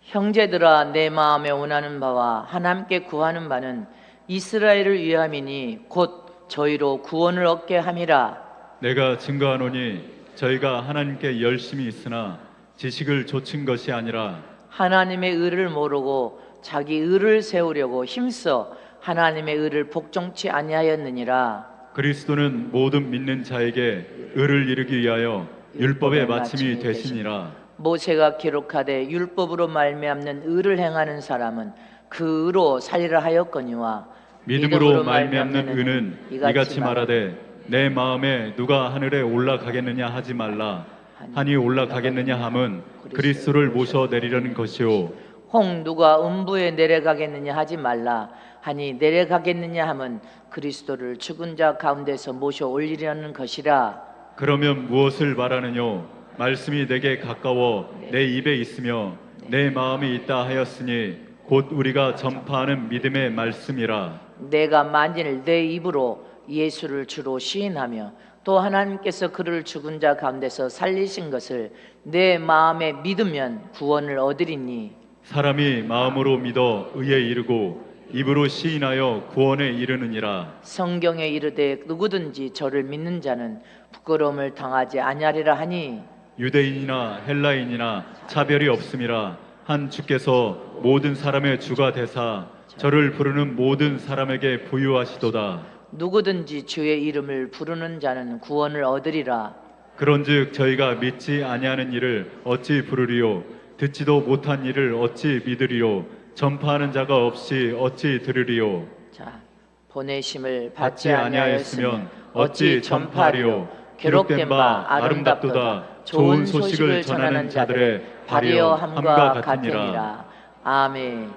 형제들아, 내 마음에 원하는 바와 하나님께 구하는 바는 이스라엘을 위함이니 곧 저희로 구원을 얻게 함이라. 내가 증거하노니 저희가 하나님께 열심히 있으나 지식을 좇은 것이 아니라 하나님의 의를 모르고 자기 의를 세우려고 힘써 하나님의 의를 복종치 아니하였느니라. 그리스도는 모든 믿는 자에게 의를 이루기 위하여 율법의 마침이 되시니라. 모세가 기록하되 율법으로 말미암는 의를 행하는 사람은 그 의로 살리라 하였거니와 믿음으로 말미암는 의는 이같이 말하되 내 마음에 누가 하늘에 올라가겠느냐 하지 말라. 하니 올라가겠느냐 함은 그리스도를 모셔 내리려는 것이요 홍 누가 음부에 내려가겠느냐 하지 말라. 하니 내려가겠느냐 함은 그리스도를 죽은 자 가운데서 모셔 올리려는 것이라. 그러면 무엇을 말하느뇨? 말씀이 내게 가까워 내 입에 있으며 내 마음에 있다 하였으니 곧 우리가 전파하는 믿음의 말씀이라. 내가 만일 내 입으로 예수를 주로 시인하며 또 하나님께서 그를 죽은 자 가운데서 살리신 것을 내 마음에 믿으면 구원을 얻으리니 사람이 마음으로 믿어 의에 이르고 입으로 시인하여 구원에 이르느니라. 성경에 이르되 누구든지 저를 믿는 자는 부끄러움을 당하지 아니하리라 하니 유대인이나 헬라인이나 차별이 없음이라. 한 주께서 모든 사람의 주가 되사 저를 부르는 모든 사람에게 부유하시도다. 누구든지 주의 이름을 부르는 자는 구원을 얻으리라. 그런즉 저희가 믿지 아니하는 일을 어찌 부르리요? 듣지도 못한 일을 어찌 믿으리요? 전파하는 자가 없이 어찌 들으리요? 자, 보내심을 받지 아니하였으면 어찌 전파하리요? 기록된 바 아름답도다. 좋은 소식을 전하는 자들의 발이여 함과 같으니라. 아멘.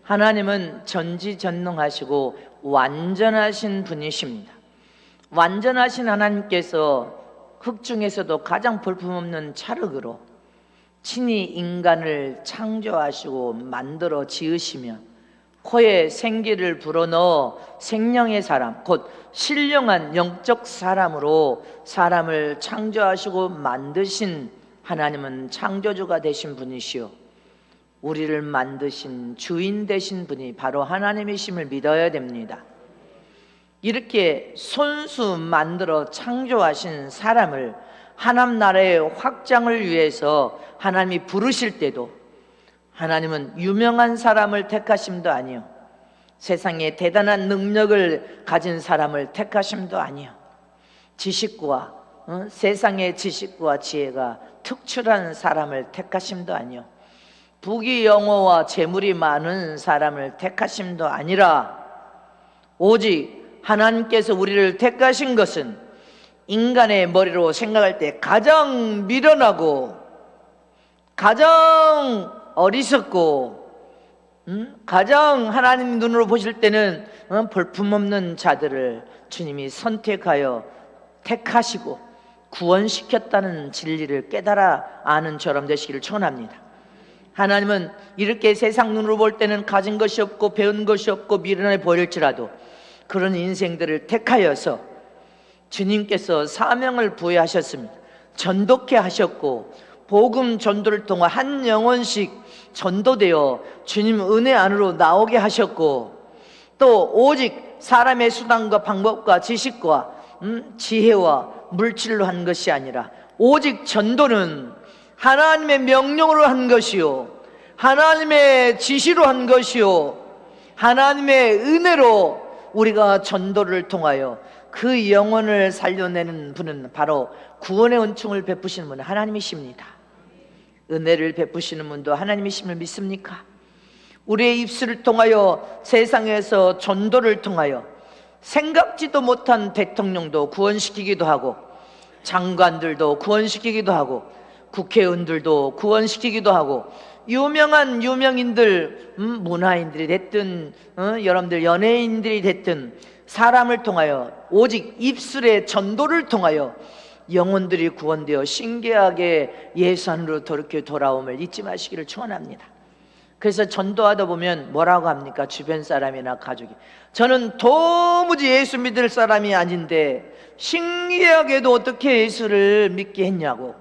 하나님은 전지전능하시고 완전하신 분이십니다. 완전하신 하나님께서 흙 중에서도 가장 볼품없는 찰흙으로 친히 인간을 창조하시고 만들어 지으시며 코에 생기를 불어넣어 생명의 사람, 곧 신령한 영적 사람으로 사람을 창조하시고 만드신 하나님은 창조주가 되신 분이시요 우리를 만드신 주인 되신 분이 바로 하나님이심을 믿어야 됩니다. 이렇게 손수 만들어 창조하신 사람을 하나님 나라의 확장을 위해서 하나님이 부르실 때도 하나님은 유명한 사람을 택하심도 아니요 세상에 대단한 능력을 가진 사람을 택하심도 아니요 지식과 세상의 지식과 지혜가 특출한 사람을 택하심도 아니요 부귀 영화와 재물이 많은 사람을 택하심도 아니라 오직 하나님께서 우리를 택하신 것은 인간의 머리로 생각할 때 가장 미련하고 가장 어리석고 가장 하나님 눈으로 보실 때는 볼품없는 자들을 주님이 선택하여 택하시고 구원시켰다는 진리를 깨달아 아는 저럼 되시기를 축원합니다. 하나님은 이렇게 세상 눈으로 볼 때는 가진 것이 없고 배운 것이 없고 미련해 보일지라도 그런 인생들을 택하여서 주님께서 사명을 부여하셨습니다. 전도케 하셨고 복음 전도를 통해 한 영혼씩 전도되어 주님 은혜 안으로 나오게 하셨고 또 오직 사람의 수단과 방법과 지식과 지혜와 물질로 한 것이 아니라 오직 전도는 하나님의 명령으로 한 것이요 하나님의 지시로 한 것이요 하나님의 은혜로 우리가 전도를 통하여 그 영혼을 살려내는 분은 바로 구원의 은총을 베푸시는 분은 하나님이십니다. 은혜를 베푸시는 분도 하나님이심을 믿습니까? 우리의 입술을 통하여 세상에서 전도를 통하여 생각지도 못한 대통령도 구원시키기도 하고 장관들도 구원시키기도 하고 국회의원들도 구원시키기도 하고 유명한 유명인들 문화인들이 됐든 여러분들 연예인들이 됐든 사람을 통하여 오직 입술의 전도를 통하여 영혼들이 구원되어 신기하게 예수 안으로 그렇게 돌아옴을 잊지 마시기를 축원합니다. 그래서 전도하다 보면 뭐라고 합니까? 주변 사람이나 가족이 저는 도무지 예수 믿을 사람이 아닌데 신기하게도 어떻게 예수를 믿게 했냐고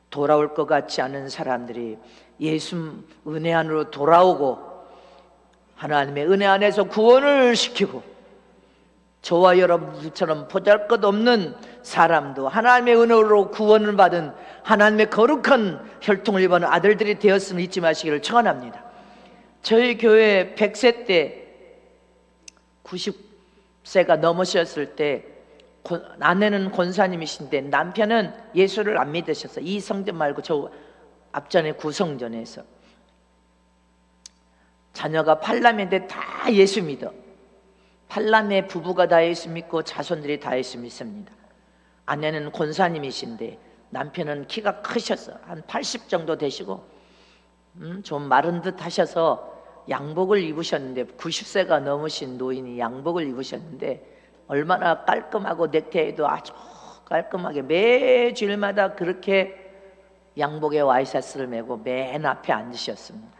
돌아올 것 같지 않은 사람들이 예수 은혜 안으로 돌아오고 하나님의 은혜 안에서 구원을 시키고 저와 여러분들처럼 보잘것없는 사람도 하나님의 은혜로 구원을 받은 하나님의 거룩한 혈통을 입은 아들들이 되었음을 잊지 마시기를 축원합니다. 저희 교회 100세 때 90세가 넘으셨을 때 아내는 권사님이신데 남편은 예수를 안 믿으셨어요. 이 성전 말고 저 앞전에 구성전에서 자녀가 8남인데 다 예수 믿어. 8남의 부부가 다 예수 믿고 자손들이 다 예수 믿습니다. 아내는 권사님이신데 남편은 키가 크셨어. 한 80 정도 되시고 좀 마른 듯 하셔서 양복을 입으셨는데 90세가 넘으신 노인이 양복을 입으셨는데 얼마나 깔끔하고 넥타이도 아주 깔끔하게 매주일마다 그렇게 양복에 와이셔츠를 메고 맨 앞에 앉으셨습니다.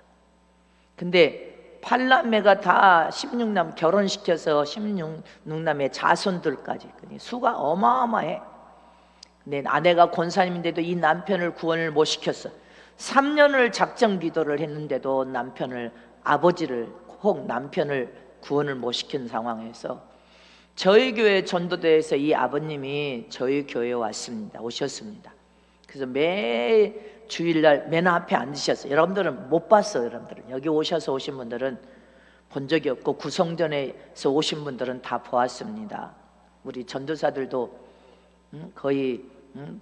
근데 8남매가 다 16남 결혼시켜서 16남매 자손들까지 수가 어마어마해. 근데 아내가 권사님인데도 이 남편을 구원을 못 시켰어. 3년을 작정 기도를 했는데도 아버지를 혹 남편을 구원을 못 시킨 상황에서 저희 교회 전도대에서 이 아버님이 저희 교회에 오셨습니다. 그래서 매 주일날 맨 앞에 앉으셨어요. 여러분들은 못 봤어요. 여러분들은 여기 오신 분들은 본 적이 없고 구성전에서 오신 분들은 다 보았습니다. 우리 전도사들도 거의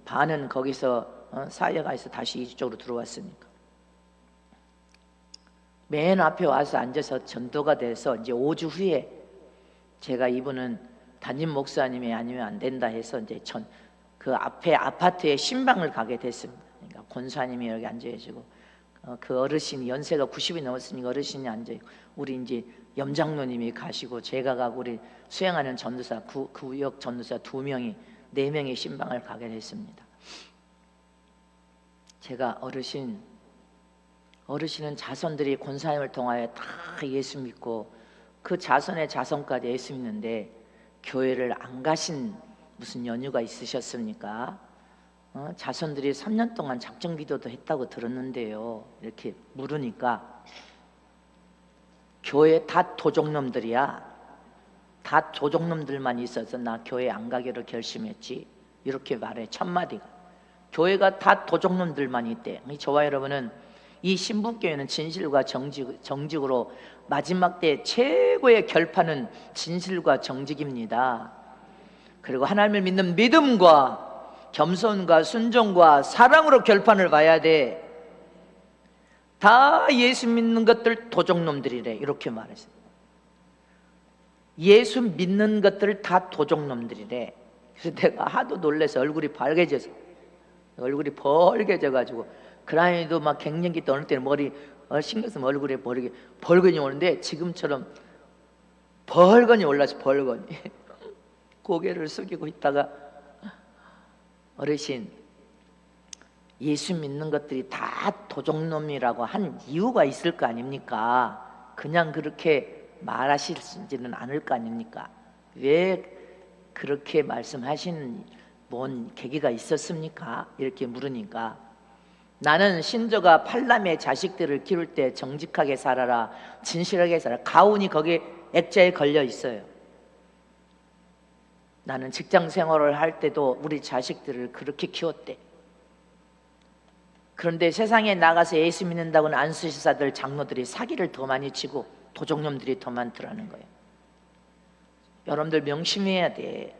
반은 거기서 사역에서 다시 이쪽으로 들어왔으니까 맨 앞에 와서 앉아서 전도가 돼서 이제 5주 후에 제가 이분은 담임 목사님이 아니면 안 된다 해서 이제 그 앞에 아파트에 신방을 가게 됐습니다. 그러니까 권사님이 여기 앉아 계시고 그 어르신이 연세가 90이 넘었으니까 어르신이 앉아 있고 우리 이제 염장로님이 가시고 제가 가고 우리 수행하는 전도사 구역 전도사 2명이 4명의 신방을 가게 됐습니다. 제가 어르신은 자손들이 권사님을 통하여 다 예수 믿고 그 자손의 자손까지 예수 믿는데 교회를 안 가신 무슨 연유가 있으셨습니까? 자손들이 3년 동안 작정 기도도 했다고 들었는데요. 이렇게 물으니까 교회 다 도적놈들이야. 다 도적놈들만 있어서 나 교회 안 가기로 결심했지. 이렇게 말해. 첫마디가. 교회가 다 도적놈들만 있대. 저와 여러분은 이 신분교회는 진실과 정직으로 마지막 때 최고의 결판은 진실과 정직입니다. 그리고 하나님을 믿는 믿음과 겸손과 순종과 사랑으로 결판을 봐야 돼. 다 예수 믿는 것들 도적놈들이래. 이렇게 말했어요. 예수 믿는 것들 다 도적놈들이래. 그래서 내가 하도 놀라서 얼굴이 벌개져가지고 그라니도 막 갱년기 때 어느 때는 머리 신경 쓰면 얼굴에 벌건이 오는데 지금처럼 벌건이 올라서 벌건이 고개를 숙이고 있다가 어르신 예수 믿는 것들이 다 도적놈이라고 한 이유가 있을 거 아닙니까? 그냥 그렇게 말하시지는 않을 거 아닙니까? 왜 그렇게 말씀하시는 뭔 계기가 있었습니까? 이렇게 물으니까 나는 신조가 8남의 자식들을 키울 때 정직하게 살아라, 진실하게 살아라. 가훈이 거기에 액자에 걸려 있어요. 나는 직장 생활을 할 때도 우리 자식들을 그렇게 키웠대. 그런데 세상에 나가서 예수 믿는다고는 안수시사들 장로들이 사기를 더 많이 치고 도적놈들이 더 많더라는 거예요. 여러분들 명심해야 돼.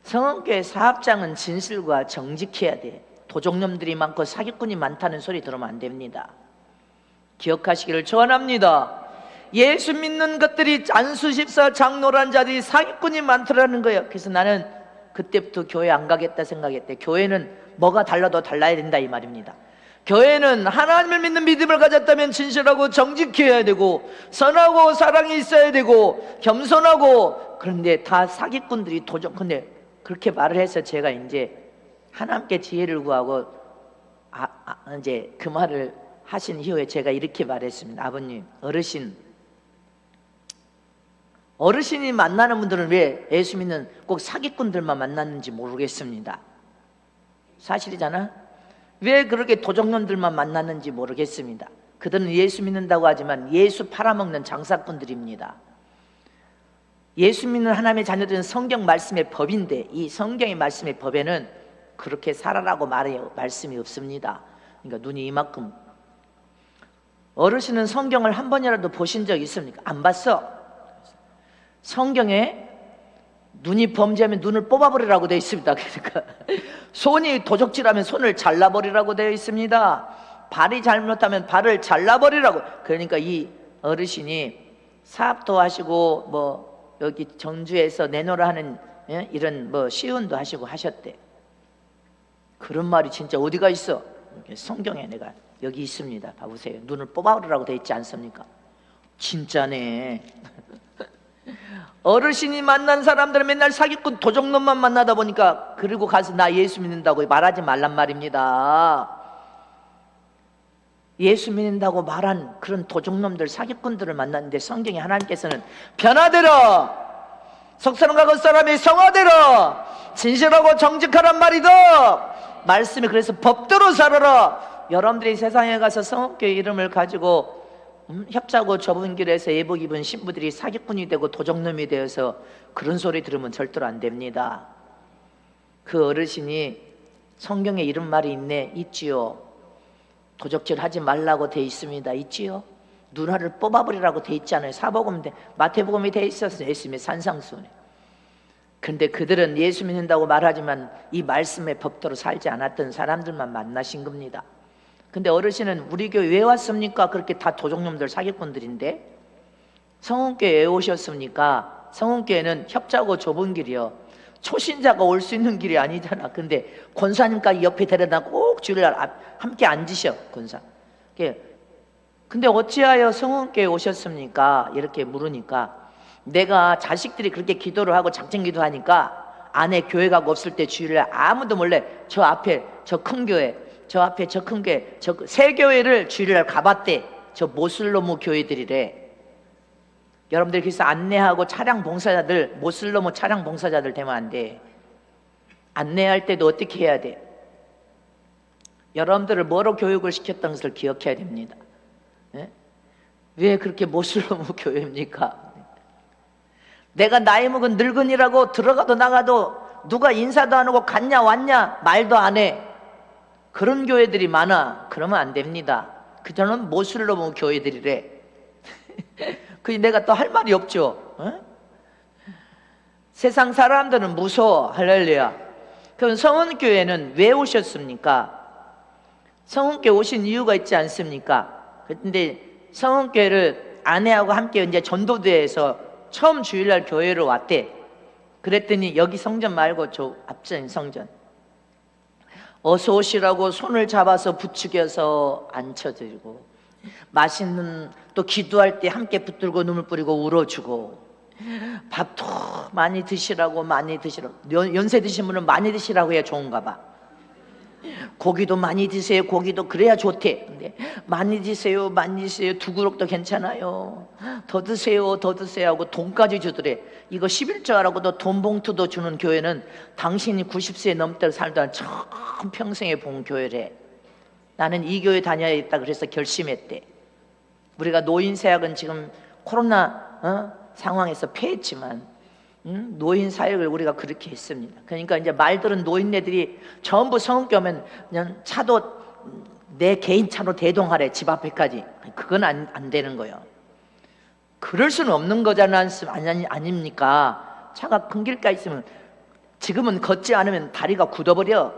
성원교회 사업장은 진실과 정직해야 돼. 도적놈들이 많고 사기꾼이 많다는 소리 들으면 안 됩니다. 기억하시기를 축원합니다. 예수 믿는 것들이 안수집사 장로란 자들이 사기꾼이 많더라는 거예요. 그래서 나는 그때부터 교회 안 가겠다 생각했대. 교회는 뭐가 달라도 달라야 된다 이 말입니다. 교회는 하나님을 믿는 믿음을 가졌다면 진실하고 정직해야 되고 선하고 사랑이 있어야 되고 겸손하고, 그런데 다 사기꾼들이 근데 그렇게 말을 해서 제가 이제 하나님께 지혜를 구하고 이제 그 말을 하신 이후에 제가 이렇게 말했습니다. 아버님, 어르신이 만나는 분들은 왜 예수 믿는 꼭 사기꾼들만 만났는지 모르겠습니다. 사실이잖아. 왜 그렇게 도적놈들만 만났는지 모르겠습니다. 그들은 예수 믿는다고 하지만 예수 팔아먹는 장사꾼들입니다. 예수 믿는 하나님의 자녀들은 성경 말씀의 법인데 이 성경의 말씀의 법에는 그렇게 살아라고 말씀이 없습니다. 그러니까 눈이 이만큼. 어르신은 성경을 한 번이라도 보신 적 있습니까? 안 봤어. 성경에 눈이 범죄하면 눈을 뽑아버리라고 되어 있습니다. 그러니까 손이 도적질하면 손을 잘라버리라고 되어 있습니다. 발이 잘못하면 발을 잘라버리라고. 그러니까 이 어르신이 사업도 하시고 뭐 여기 전주에서 내노라 하는 이런 뭐 시운도 하시고 하셨대. 그런 말이 진짜 어디가 있어? 성경에 내가 여기 있습니다. 봐보세요. 눈을 뽑아버리라고 되어 있지 않습니까? 진짜네. 어르신이 만난 사람들은 맨날 사기꾼 도적놈만 만나다 보니까 그리고 가서 나 예수 믿는다고 말하지 말란 말입니다. 예수 믿는다고 말한 그런 도적놈들 사기꾼들을 만났는데 성경에 하나님께서는 변화되라, 속사람과 겉사람이 성화되라, 진실하고 정직하란 말이다. 말씀이 그래서 법대로 살아라. 여러분들이 세상에 가서 성읍교회 이름을 가지고 협자고 좁은 길에서 예복 입은 신부들이 사기꾼이 되고 도적놈이 되어서 그런 소리 들으면 절대로 안 됩니다. 그 어르신이 성경에 이런 말이 있지요. 도적질 하지 말라고 돼 있습니다. 있지요. 눈알을 뽑아버리라고 돼 있잖아요. 사복음인데 마태복음이 돼 있었어요. 예수님의 산상수훈에. 근데 그들은 예수 믿는다고 말하지만 이 말씀의 법대로 살지 않았던 사람들만 만나신 겁니다. 근데 어르신은 우리 교회 왜 왔습니까? 그렇게 다 도적놈들 사기꾼들인데. 성은교회 왜 오셨습니까? 성은교회는 협자고 좁은 길이요, 초신자가 올 수 있는 길이 아니잖아. 근데 권사님까지 옆에 데려다 꼭 주일날 함께 앉으셔, 권사. 근데 어찌하여 성은교회 오셨습니까? 이렇게 물으니까 내가 자식들이 그렇게 기도를 하고 작정 기도하니까 안에 교회가 없을 때 주일날 아무도 몰래 저 앞에 저 큰 교회, 저 앞에 저 큰 교회, 저 새 교회를 주일날 가봤대. 저 모슬로무 교회들이래. 여러분들 그래서 안내하고 차량 봉사자들, 모슬로무 차량 봉사자들 되면 안 돼. 안내할 때도 어떻게 해야 돼? 여러분들을 뭐로 교육을 시켰던 것을 기억해야 됩니다. 네? 왜 그렇게 모슬로무 교회입니까? 내가 나이 먹은 늙은이라고 들어가도 나가도 누가 인사도 안 하고 갔냐 왔냐 말도 안 해. 그런 교회들이 많아. 그러면 안 됩니다. 그저는 모슬로무 교회들이래. 그 내가 또 할 말이 없죠. 어? 세상 사람들은 무서워. 할렐루야. 그럼 성은교회는 왜 오셨습니까? 성은교회 오신 이유가 있지 않습니까? 근데 성은교회를 아내하고 함께 이제 전도대에서 처음 주일날 교회로 왔대. 그랬더니 여기 성전 말고 저 앞전 성전 어서 오시라고 손을 잡아서 부추겨서 앉혀드리고, 맛있는 또 기도할 때 함께 붙들고 눈물 뿌리고 울어주고, 밥도 많이 드시라고 많이 드시라고, 연세 드신 분은 많이 드시라고 해야 좋은가 봐. 고기도 많이 드세요. 고기도 그래야 좋대. 근데 많이 드세요, 많이 드세요. 두 그릇도 괜찮아요. 더 드세요, 더 드세요 하고 돈까지 주더래. 이거 11조 하라고도 돈 봉투도 주는 교회는 당신이 90세 넘도록 살던 처음 평생에 본 교회래. 나는 이 교회 다녀야겠다 그래서 결심했대. 우리가 노인사역은 지금 코로나 상황에서 폐했지만 노인 사역을 우리가 그렇게 했습니다. 그러니까 이제 말들은 노인네들이 전부 성은교 오면 그냥 차도 내 개인 차로 대동하래. 집 앞에까지. 그건 안 되는 거예요. 그럴 수는 없는 거잖아. 아닙니까? 차가 큰 길가에 있으면 지금은 걷지 않으면 다리가 굳어버려.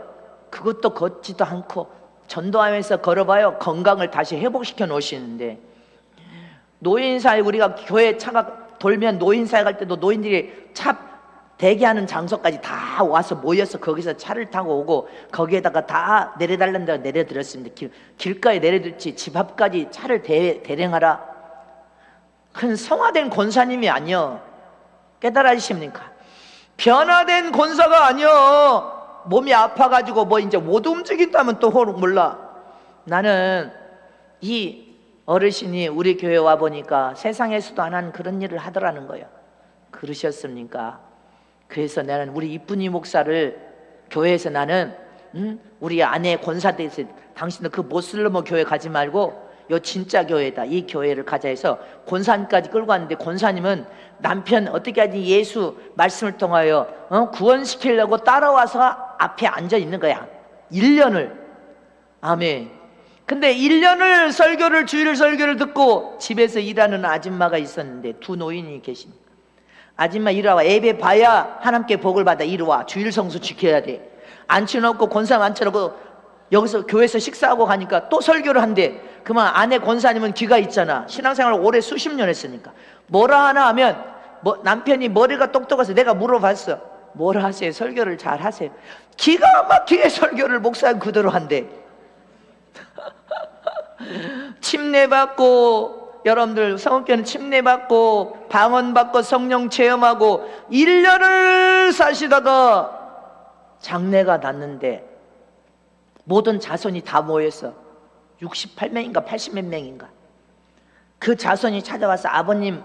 그것도 걷지도 않고 전도하면서 걸어봐요. 건강을 다시 회복시켜 놓으시는데, 노인사역 우리가 교회 차가 돌면 노인사역 할 때도 노인들이 차 대기하는 장소까지 다 와서 모여서 거기서 차를 타고 오고 거기에다가 다 내려달라는 데가 내려드렸습니다. 길가에 내려드렸지 집 앞까지 차를 대령하라. 큰 성화된 권사님이 아니여. 깨달아지십니까? 변화된 권사가 아니여. 몸이 아파가지고 뭐 이제 못 움직인다면 또 몰라. 나는 이 어르신이 우리 교회 와 보니까 세상에서도 안 한 그런 일을 하더라는 거예요. 그러셨습니까? 그래서 나는 우리 이쁜이 목사를 교회에서 나는 우리 아내 권사대 있어요. 당신은 그 모슬리모 교회 가지 말고 요 진짜 교회다, 이 교회를 가자 해서 권사님까지 끌고 왔는데, 권사님은 남편 어떻게 하지 예수 말씀을 통하여 구원시키려고 따라와서 앞에 앉아 있는 거야. 1년을. 아멘. 근데 1년을 설교를, 주일 설교를 듣고 집에서 일하는 아줌마가 있었는데, 두 노인이 계십니다. 아줌마 이리 와. 예배 봐야 하나님께 복을 받아. 이리 와. 주일 성수 지켜야 돼. 앉혀놓고 권사 앉혀놓고 여기서 교회에서 식사하고 가니까 또 설교를 한대. 그만 아내 권사님은 귀가 있잖아. 신앙생활을 오래 수십 년 했으니까. 뭐라 하나 하면 남편이 머리가 똑똑해서 내가 물어봤어. 뭐라 하세요? 설교를 잘 하세요. 기가 막히게 설교를 목사님 그대로 한대. 침례받고, 여러분들 성업교는 침례받고 방언받고 성령 체험하고 1년을 사시다가 장례가 났는데 모든 자손이 다 모여서 68명인가 80몇 명인가 그 자손이 찾아와서, 아버님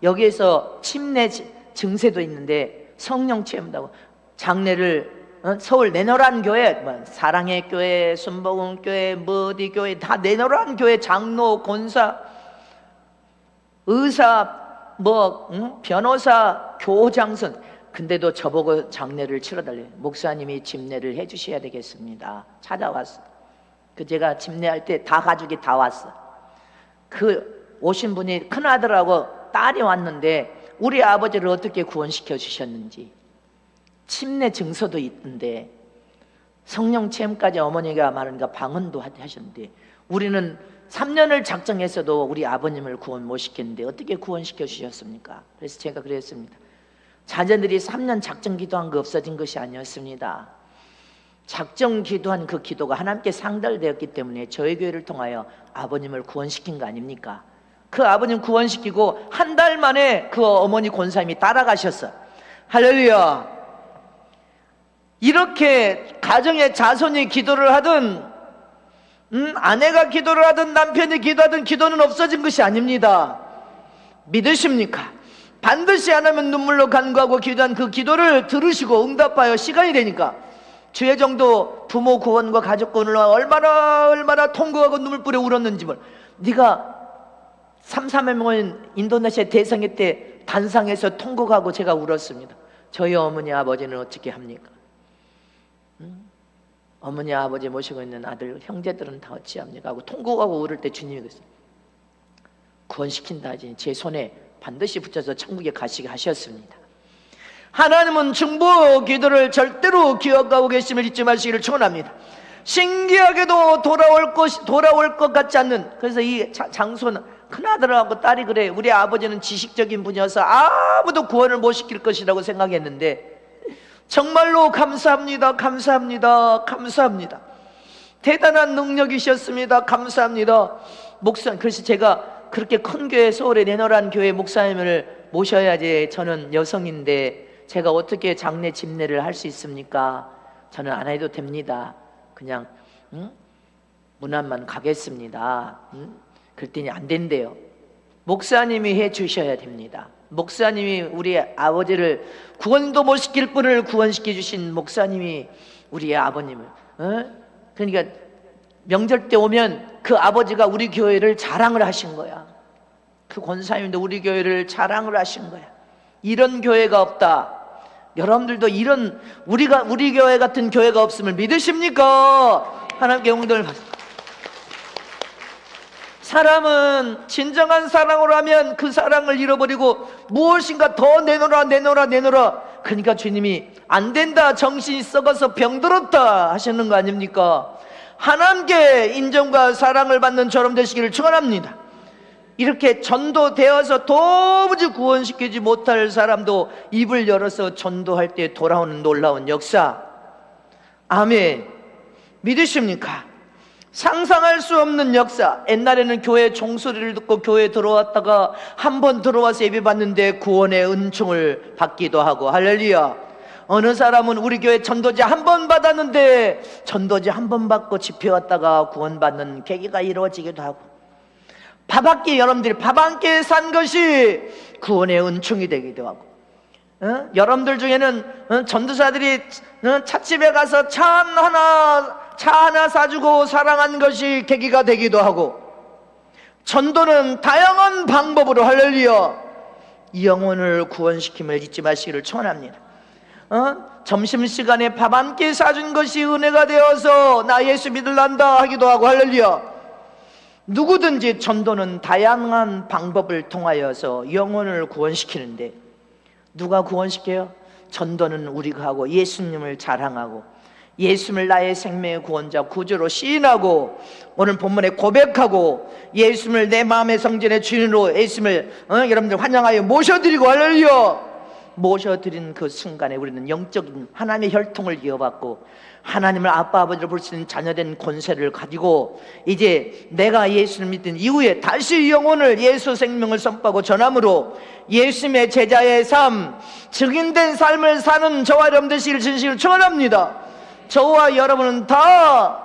여기에서 침례 증세도 있는데 성령 체험다고 장례를 서울 내노란 교회, 사랑의 교회, 순복음 교회, 머디 교회 다 내노란 교회 장로, 권사, 의사, 변호사, 교장선, 근데도 저보고 장례를 치러달래요. 목사님이 집례를 해주셔야 되겠습니다. 찾아왔어. 제가 집례할 때 다 가족이 다 왔어. 그 오신 분이 큰아들하고 딸이 왔는데 우리 아버지를 어떻게 구원시켜 주셨는지, 침례 증서도 있던데, 성령 체험까지 어머니가 말하니까 방언도 하셨는데, 우리는 3년을 작정했어도 우리 아버님을 구원 못 시켰는데 어떻게 구원시켜 주셨습니까? 그래서 제가 그랬습니다. 자녀들이 3년 작정 기도한 거 없어진 것이 아니었습니다. 작정 기도한 그 기도가 하나님께 상달되었기 때문에 저희 교회를 통하여 아버님을 구원시킨 거 아닙니까? 그 아버님 구원시키고 한 달 만에 그 어머니 권사님이 따라가셨어. 할렐루야. 이렇게 가정의 자손이 기도를 하든 아내가 기도를 하든 남편이 기도하든 기도는 없어진 것이 아닙니다. 믿으십니까? 반드시 안 하면 눈물로 간구하고 기도한 그 기도를 들으시고 응답하여 시간이 되니까 주의 정도 부모 구원과 가족 구원을 얼마나 통곡하고 눈물 뿌려 울었는지 몰라. 네가 3.3회 모인 인도네시아 대성회 때 단상에서 통곡하고 제가 울었습니다. 저희 어머니 아버지는 어떻게 합니까? 어머니 아버지 모시고 있는 아들 형제들은 다 어찌합니까? 하고 통곡하고 울을 때 주님이 그랬어요. 구원시킨다 하지 제 손에 반드시 붙여서 천국에 가시게 하셨습니다. 하나님은 중보 기도를 절대로 기억하고 계심을 잊지 마시기를 축원합니다. 신기하게도 돌아올 것 같지 않는, 그래서 이 장소는 큰아들하고 딸이 그래. 우리 아버지는 지식적인 분이어서 아무도 구원을 못 시킬 것이라고 생각했는데 정말로 감사합니다. 감사합니다. 감사합니다. 대단한 능력이셨습니다. 감사합니다. 목사, 그래서 제가 그렇게 큰 교회, 서울에 내노란 교회 목사님을 모셔야지, 저는 여성인데 제가 어떻게 장례 집례를 할 수 있습니까? 저는 안 해도 됩니다. 그냥 문안만 가겠습니다. 그랬더니 안 된대요. 목사님이 해 주셔야 됩니다. 목사님이 우리 아버지를 구원도 못 시킬 분을 구원시켜 주신 목사님이 우리 아버님을, 그러니까 명절 때 오면 그 아버지가 우리 교회를 자랑을 하신 거야. 그 권사님도 우리 교회를 자랑을 하신 거야. 이런 교회가 없다. 여러분들도 이런 우리 교회 같은 교회가 없음을 믿으십니까? 하나님께 영광을 받습니다. 사람은 진정한 사랑으로 하면 그 사랑을 잃어버리고 무엇인가 더 내놓으라. 그러니까 주님이 안 된다, 정신이 썩어서 병들었다 하시는 거 아닙니까? 하나님께 인정과 사랑을 받는 저럼 되시기를 축원합니다. 이렇게 전도되어서 도무지 구원시키지 못할 사람도 입을 열어서 전도할 때 돌아오는 놀라운 역사, 아멘. 믿으십니까? 상상할 수 없는 역사. 옛날에는 교회 종소리를 듣고 교회에 들어왔다가 한 번 들어와서 예배 받는데 구원의 은총을 받기도 하고, 할렐루야. 어느 사람은 우리 교회 전도지 한 번 받았는데 전도지 한 번 받고 집회 왔다가 구원받는 계기가 이루어지기도 하고, 여러분들이 밥 한 끼 산 것이 구원의 은총이 되기도 하고, 여러분들 중에는 전도사들이 찻집에 가서 차 하나 사주고 사랑한 것이 계기가 되기도 하고, 전도는 다양한 방법으로 할렐루야 영혼을 구원시킴을 잊지 마시기를 축원합니다. 점심시간에 밥 한 끼 사준 것이 은혜가 되어서 나 예수 믿을란다 하기도 하고 할렐루야. 누구든지 전도는 다양한 방법을 통하여서 영혼을 구원시키는데, 누가 구원시켜요? 전도는 우리가 하고, 예수님을 자랑하고, 예수님을 나의 생명의 구원자 구주로 시인하고, 오늘 본문에 고백하고, 예수님을 내 마음의 성전의 주인으로 예수님을 여러분들 환영하여 모셔드리고 할렐루야 모셔드린 그 순간에 우리는 영적인 하나님의 혈통을 이어받고 하나님을 아빠 아버지로 볼 수 있는 자녀된 권세를 가지고, 이제 내가 예수를 믿은 이후에 다시 영혼을 예수 생명을 선포하고 전함으로 예수님의 제자의 삶, 증인된 삶을 사는 저와 여러분 되시기를 진심으로 축원합니다. 저와 여러분은 다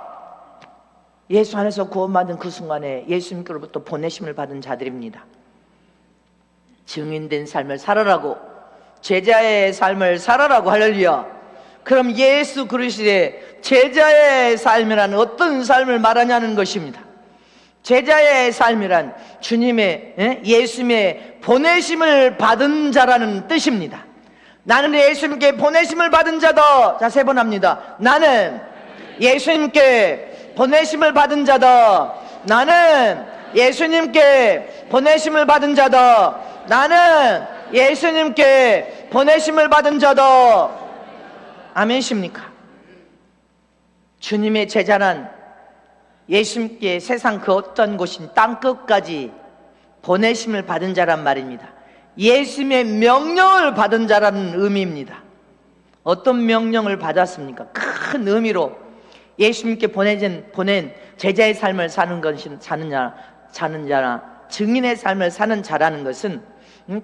예수 안에서 구원받은 그 순간에 예수님께로부터 보내심을 받은 자들입니다. 증인된 삶을 살아라고, 제자의 삶을 살아라고 할렐루야. 그럼 예수 그리스도의 제자의 삶이란 어떤 삶을 말하냐는 것입니다. 제자의 삶이란 주님의 예수님의 보내심을 받은 자라는 뜻입니다. 나는 예수님께 보내심을 받은 자다. 자, 세 번 합니다. 나는 예수님께 보내심을 받은 자다. 나는 예수님께 보내심을 받은 자다. 나는 예수님께 보내심을 받은 자다. 아멘이십니까? 주님의 제자란 예수님께 세상 그 어떤 곳인 땅끝까지 보내심을 받은 자란 말입니다. 예수님의 명령을 받은 자라는 의미입니다. 어떤 명령을 받았습니까? 큰 의미로 예수님께 보낸 제자의 삶을 사는 자나 증인의 삶을 사는 자라는 것은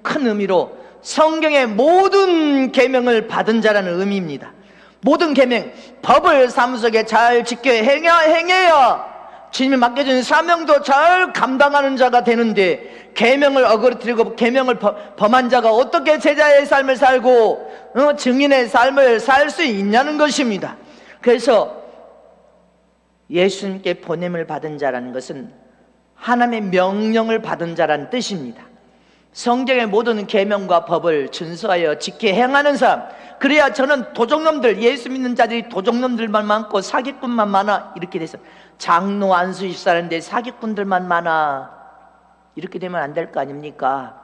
큰 의미로 성경의 모든 계명을 받은 자라는 의미입니다. 모든 계명, 법을 삶 속에 잘 지켜 행해야 주님이 맡겨준 사명도 잘 감당하는 자가 되는데, 계명을 어거러뜨리고 계명을 범한 자가 어떻게 제자의 삶을 살고 증인의 삶을 살 수 있냐는 것입니다. 그래서 예수님께 보냄을 받은 자라는 것은 하나님의 명령을 받은 자라는 뜻입니다. 성경의 모든 계명과 법을 준수하여 지켜 행하는 사람, 그래야 저는 도적놈들, 예수 믿는 자들이 도적놈들만 많고 사기꾼만 많아 이렇게 돼서 장로 안수 집사는데 사기꾼들만 많아 이렇게 되면 안 될 거 아닙니까?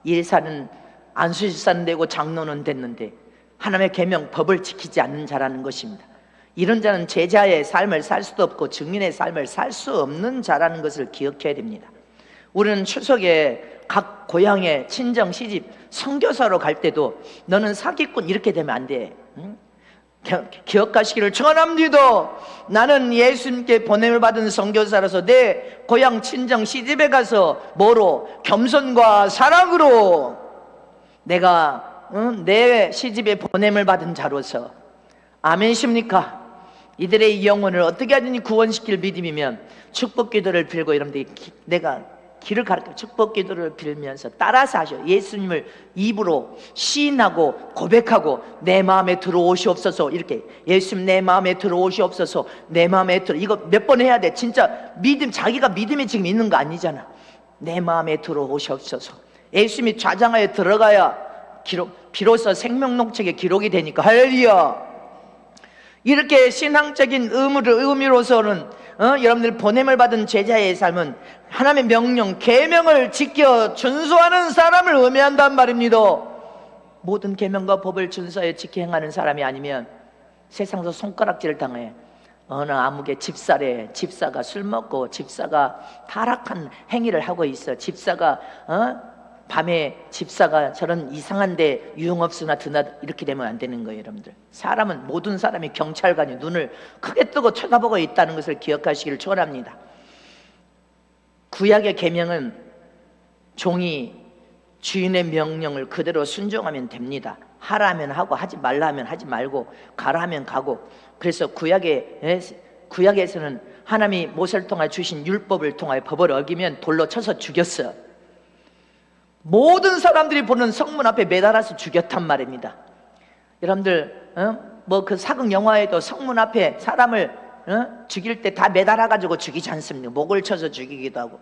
예사는 안수 집사는 되고 장로는 됐는데 하나님의 계명 법을 지키지 않는 자라는 것입니다. 이런 자는 제자의 삶을 살 수도 없고 증인의 삶을 살 수 없는 자라는 것을 기억해야 됩니다. 우리는 추석에 각 고향에 친정 시집 선교사로 갈 때도 너는 사기꾼 이렇게 되면 안 돼. 기억하시기를 축원합니다. 나는 예수님께 보냄을 받은 선교사로서 내 고향 친정 시집에 가서 뭐로? 겸손과 사랑으로 내가 내 시집에 보냄을 받은 자로서, 아멘이십니까? 이들의 영혼을 어떻게 하든지 구원시킬 믿음이면 축복 기도를 빌고 여러분들이 내가 길을 가르쳐 축복 기도를 빌면서 따라서 하셔. 예수님을 입으로 시인하고 고백하고 내 마음에 들어오시옵소서. 이렇게 예수님 내 마음에 들어오시옵소서. 내 마음에 들어. 이거 몇 번 해야 돼. 진짜 믿음, 자기가 믿음이 지금 있는 거 아니잖아. 내 마음에 들어오시옵소서. 예수님이 좌장하에 들어가야 비로소 생명록책에 기록이 되니까 할렐루야. 이렇게 신앙적인 의미로서는 여러분들 보냄을 받은 제자의 삶은 하나님의 명령, 계명을 지켜 준수하는 사람을 의미한단 말입니다. 모든 계명과 법을 준수하여 지켜 행하는 사람이 아니면 세상에서 손가락질을 당해. 어느 암흑의 집사가 술 먹고 집사가 타락한 행위를 하고 있어. 집사가 밤에 집사가 저런 이상한데 유흥업소나 드나 이렇게 되면 안 되는 거예요. 여러분들, 사람은, 모든 사람이 경찰관이 눈을 크게 뜨고 쳐다보고 있다는 것을 기억하시기를 축원합니다. 구약의 계명은 종이 주인의 명령을 그대로 순종하면 됩니다. 하라 하면 하고 하지 말라 하면 하지 말고 가라 하면 가고. 그래서 구약에서는 하나님이 모세를 통하여 주신 율법을 통하여 법을 어기면 돌로 쳐서 죽였어. 모든 사람들이 보는 성문 앞에 매달아서 죽였단 말입니다. 여러분들 뭐 그 사극 영화에도 성문 앞에 사람을 죽일 때 다 매달아 가지고 죽이지 않습니까? 목을 쳐서 죽이기도 하고.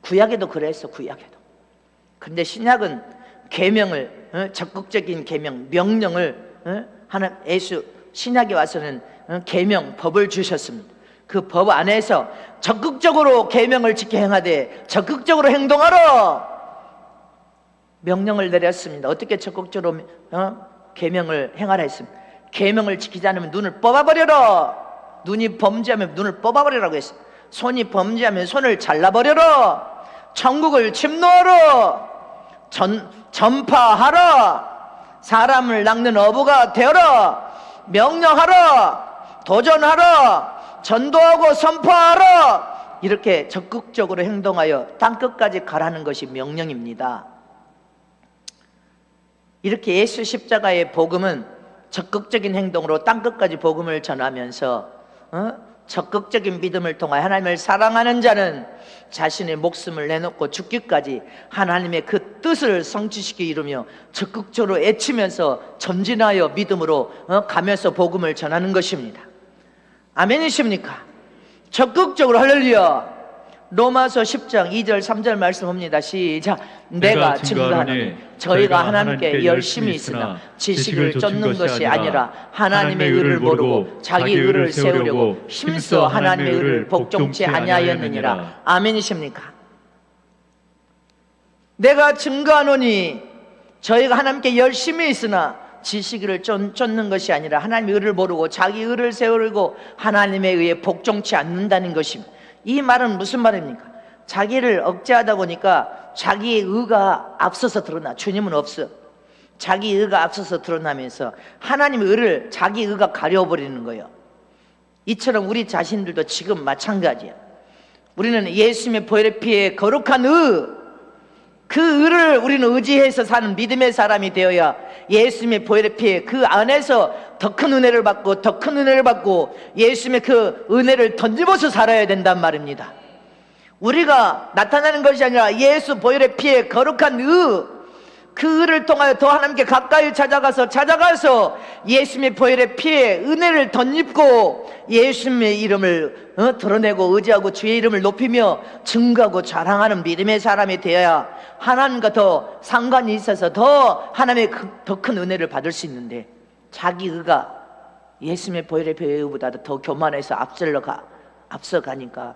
구약에도 그랬어. 구약에도. 근데 신약은 계명을 적극적인 계명, 명령을 하는 예수 신약에 와서는 계명, 법을 주셨습니다. 그 법 안에서 적극적으로 계명을 지켜 행하되 적극적으로 행동하라 명령을 내렸습니다. 어떻게 적극적으로 계명을 행하라 했습니다. 계명을 지키지 않으면 눈을 뽑아버려라. 눈이 범죄하면 눈을 뽑아버리라고 했습니다. 손이 범죄하면 손을 잘라버려라. 천국을 침노하라. 전파하라. 사람을 낚는 어부가 되어라. 명령하라. 도전하라. 전도하고 선포하라. 이렇게 적극적으로 행동하여 땅끝까지 가라는 것이 명령입니다. 이렇게 예수 십자가의 복음은 적극적인 행동으로 땅끝까지 복음을 전하면서 적극적인 믿음을 통하여 하나님을 사랑하는 자는 자신의 목숨을 내놓고 죽기까지 하나님의 그 뜻을 성취시키 이루며 적극적으로 애치면서 전진하여 믿음으로 가면서 복음을 전하는 것입니다. 아멘이십니까? 적극적으로 할렐루야. 로마서 10장 2절 3절 말씀합니다. 시작. 내가 증거하노니 저희가 하나님께 열심히 있으나 지식을 쫓는 것이 아니라 하나님의 의를 모르고 자기 의를 세우려고 힘써 하나님의 의를 복종치 아니하였느니라. 아멘이십니까? 내가 증거하노니 저희가 하나님께 열심히 있으나 지식을 쫓는 것이 아니라 하나님의 의를 모르고 자기 의를 세우려고 하나님의 의에 복종치 않는다는 것입니다. 이 말은 무슨 말입니까? 자기를 억제하다 보니까 자기의 의가 앞서서 드러나. 주님은 없어. 자기 의가 앞서서 드러나면서 하나님의 의를 자기 의가 가려버리는 거예요. 이처럼 우리 자신들도 지금 마찬가지야. 우리는 예수님의 보혈의 피에 거룩한 의, 그 의를 우리는 의지해서 사는 믿음의 사람이 되어야 예수님의 보혈의 피에 그 안에서 더 큰 은혜를 받고 더 큰 은혜를 받고 예수님의 그 은혜를 던지면서 살아야 된단 말입니다. 우리가 나타나는 것이 아니라 예수 보혈의 피에 거룩한 의, 그 의를 통하여 더 하나님께 가까이 찾아가서 예수님의 보혈의 피에 은혜를 덧입고 예수님의 이름을 드러내고 의지하고 주의 이름을 높이며 증거하고 자랑하는 믿음의 사람이 되어야 하나님과 더 상관이 있어서 더 하나님의 더 큰 은혜를 받을 수 있는데, 자기 의가 예수님의 보혈의 피보다도 더 교만해서 앞서가니까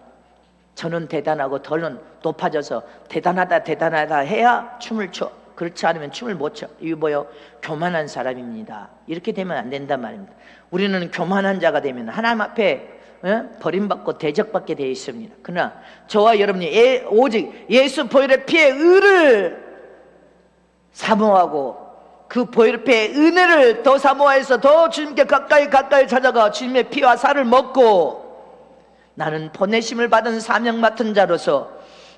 저는 대단하고 더는 높아져서 대단하다 해야 춤을 춰. 그렇지 않으면 춤을 못 춰. 이게 뭐요? 교만한 사람입니다. 이렇게 되면 안 된단 말입니다. 우리는 교만한 자가 되면 하나님 앞에 버림받고 대적받게 되어 있습니다. 그러나 저와 여러분이 오직 예수 보혈의 피의 의를 사모하고 그 보혈의 피의 은혜를 더 사모해서 더 주님께 가까이 찾아가 주님의 피와 살을 먹고, 나는 보내심을 받은 사명 맡은 자로서,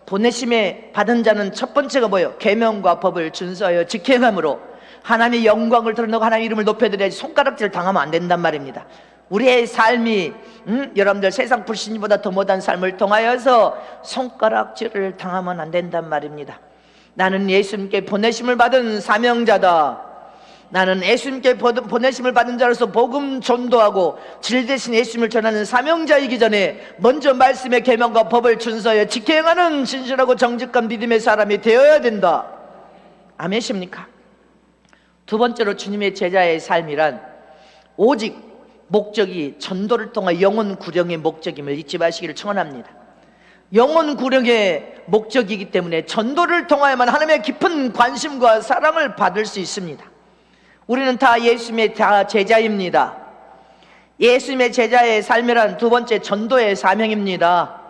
보내심에 받은 자는 첫 번째가 뭐예요? 계명과 법을 준수하여 직행함으로 하나님의 영광을 드러내고 하나님의 이름을 높여드려야지 손가락질 당하면 안 된단 말입니다. 우리의 삶이 여러분들 세상 불신보다 더 못한 삶을 통하여서 손가락질을 당하면 안 된단 말입니다. 나는 예수님께 보내심을 받은 사명자다. 나는 예수님께 보내심을 받은 자로서 복음 전도하고 질 대신 예수님을 전하는 사명자이기 전에 먼저 말씀의 계명과 법을 준수하여 직행하는 진실하고 정직한 믿음의 사람이 되어야 된다. 아멘이십니까? 두 번째로 주님의 제자의 삶이란 오직 목적이 전도를 통한 영혼 구령의 목적임을 잊지 마시기를 청원합니다. 영혼 구령의 목적이기 때문에 전도를 통하여만 하나님의 깊은 관심과 사랑을 받을 수 있습니다. 우리는 다 예수님의 다 제자입니다. 예수님의 제자의 삶이란 두 번째 전도의 사명입니다.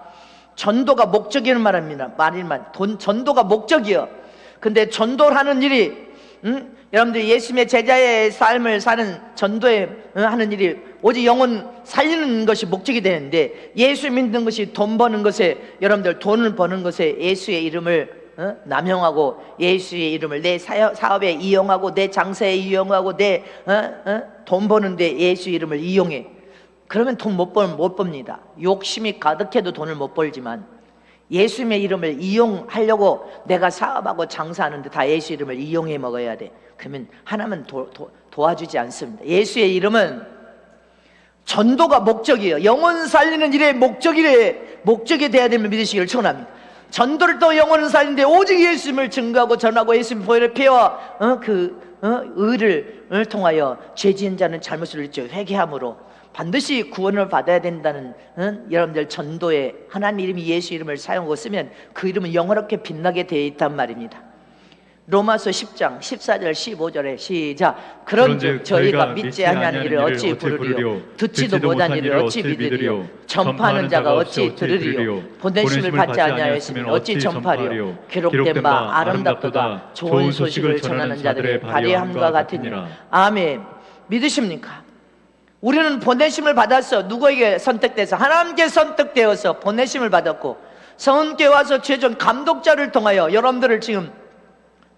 전도가 목적이라는 말입니다. 전도가 목적이요. 근데 전도를 하는 일이 여러분들 예수님의 제자의 삶을 사는 전도에 하는 일이 오직 영혼 살리는 것이 목적이 되는데, 예수 믿는 것이 돈 버는 것에, 여러분들 돈을 버는 것에 예수의 이름을 남용하고 예수의 이름을 내 사업에 이용하고 내 장사에 이용하고 내 돈 버는데 예수 이름을 이용해. 그러면 돈 못 법니다. 욕심이 가득해도 돈을 못 벌지만 예수님의 이름을 이용하려고 내가 사업하고 장사하는데 다 예수 이름을 이용해 먹어야 돼. 그러면 하나님은 도와주지 않습니다. 예수의 이름은 전도가 목적이에요. 영혼 살리는 일의 목적이 돼야 되면 믿으시기를 축원합니다. 전도를 또 영혼을 살리는데 오직 예수님을 증거하고 전하고 예수님 보혈의 피와 의를 통하여 죄 지은 자는 잘못을 회개함으로 반드시 구원을 받아야 된다는 여러분들 전도에 하나님 이름이 예수 이름을 사용하고 쓰면 그 이름은 영원하게 빛나게 되어 있단 말입니다. 로마서 10장 14절 15절에 시작. 그런즉 저희가 믿지 아니하는 일을 어찌 부르리요 듣지도 못한 일을 어찌 믿으리요 전파하는 자가 어찌 들으리요 보내심을 받지 아니하였으면 어찌 전파리요 기록된 바 아름답도다 좋은 소식을 전하는 자들의 발휘함과 같으니라. 아멘. 믿으십니까? 우리는 보내심을 받아서 누구에게 선택돼서 하나님께 선택되어서 보내심을 받았고 성은께 와서 최종 감독자를 통하여 여러분들을 지금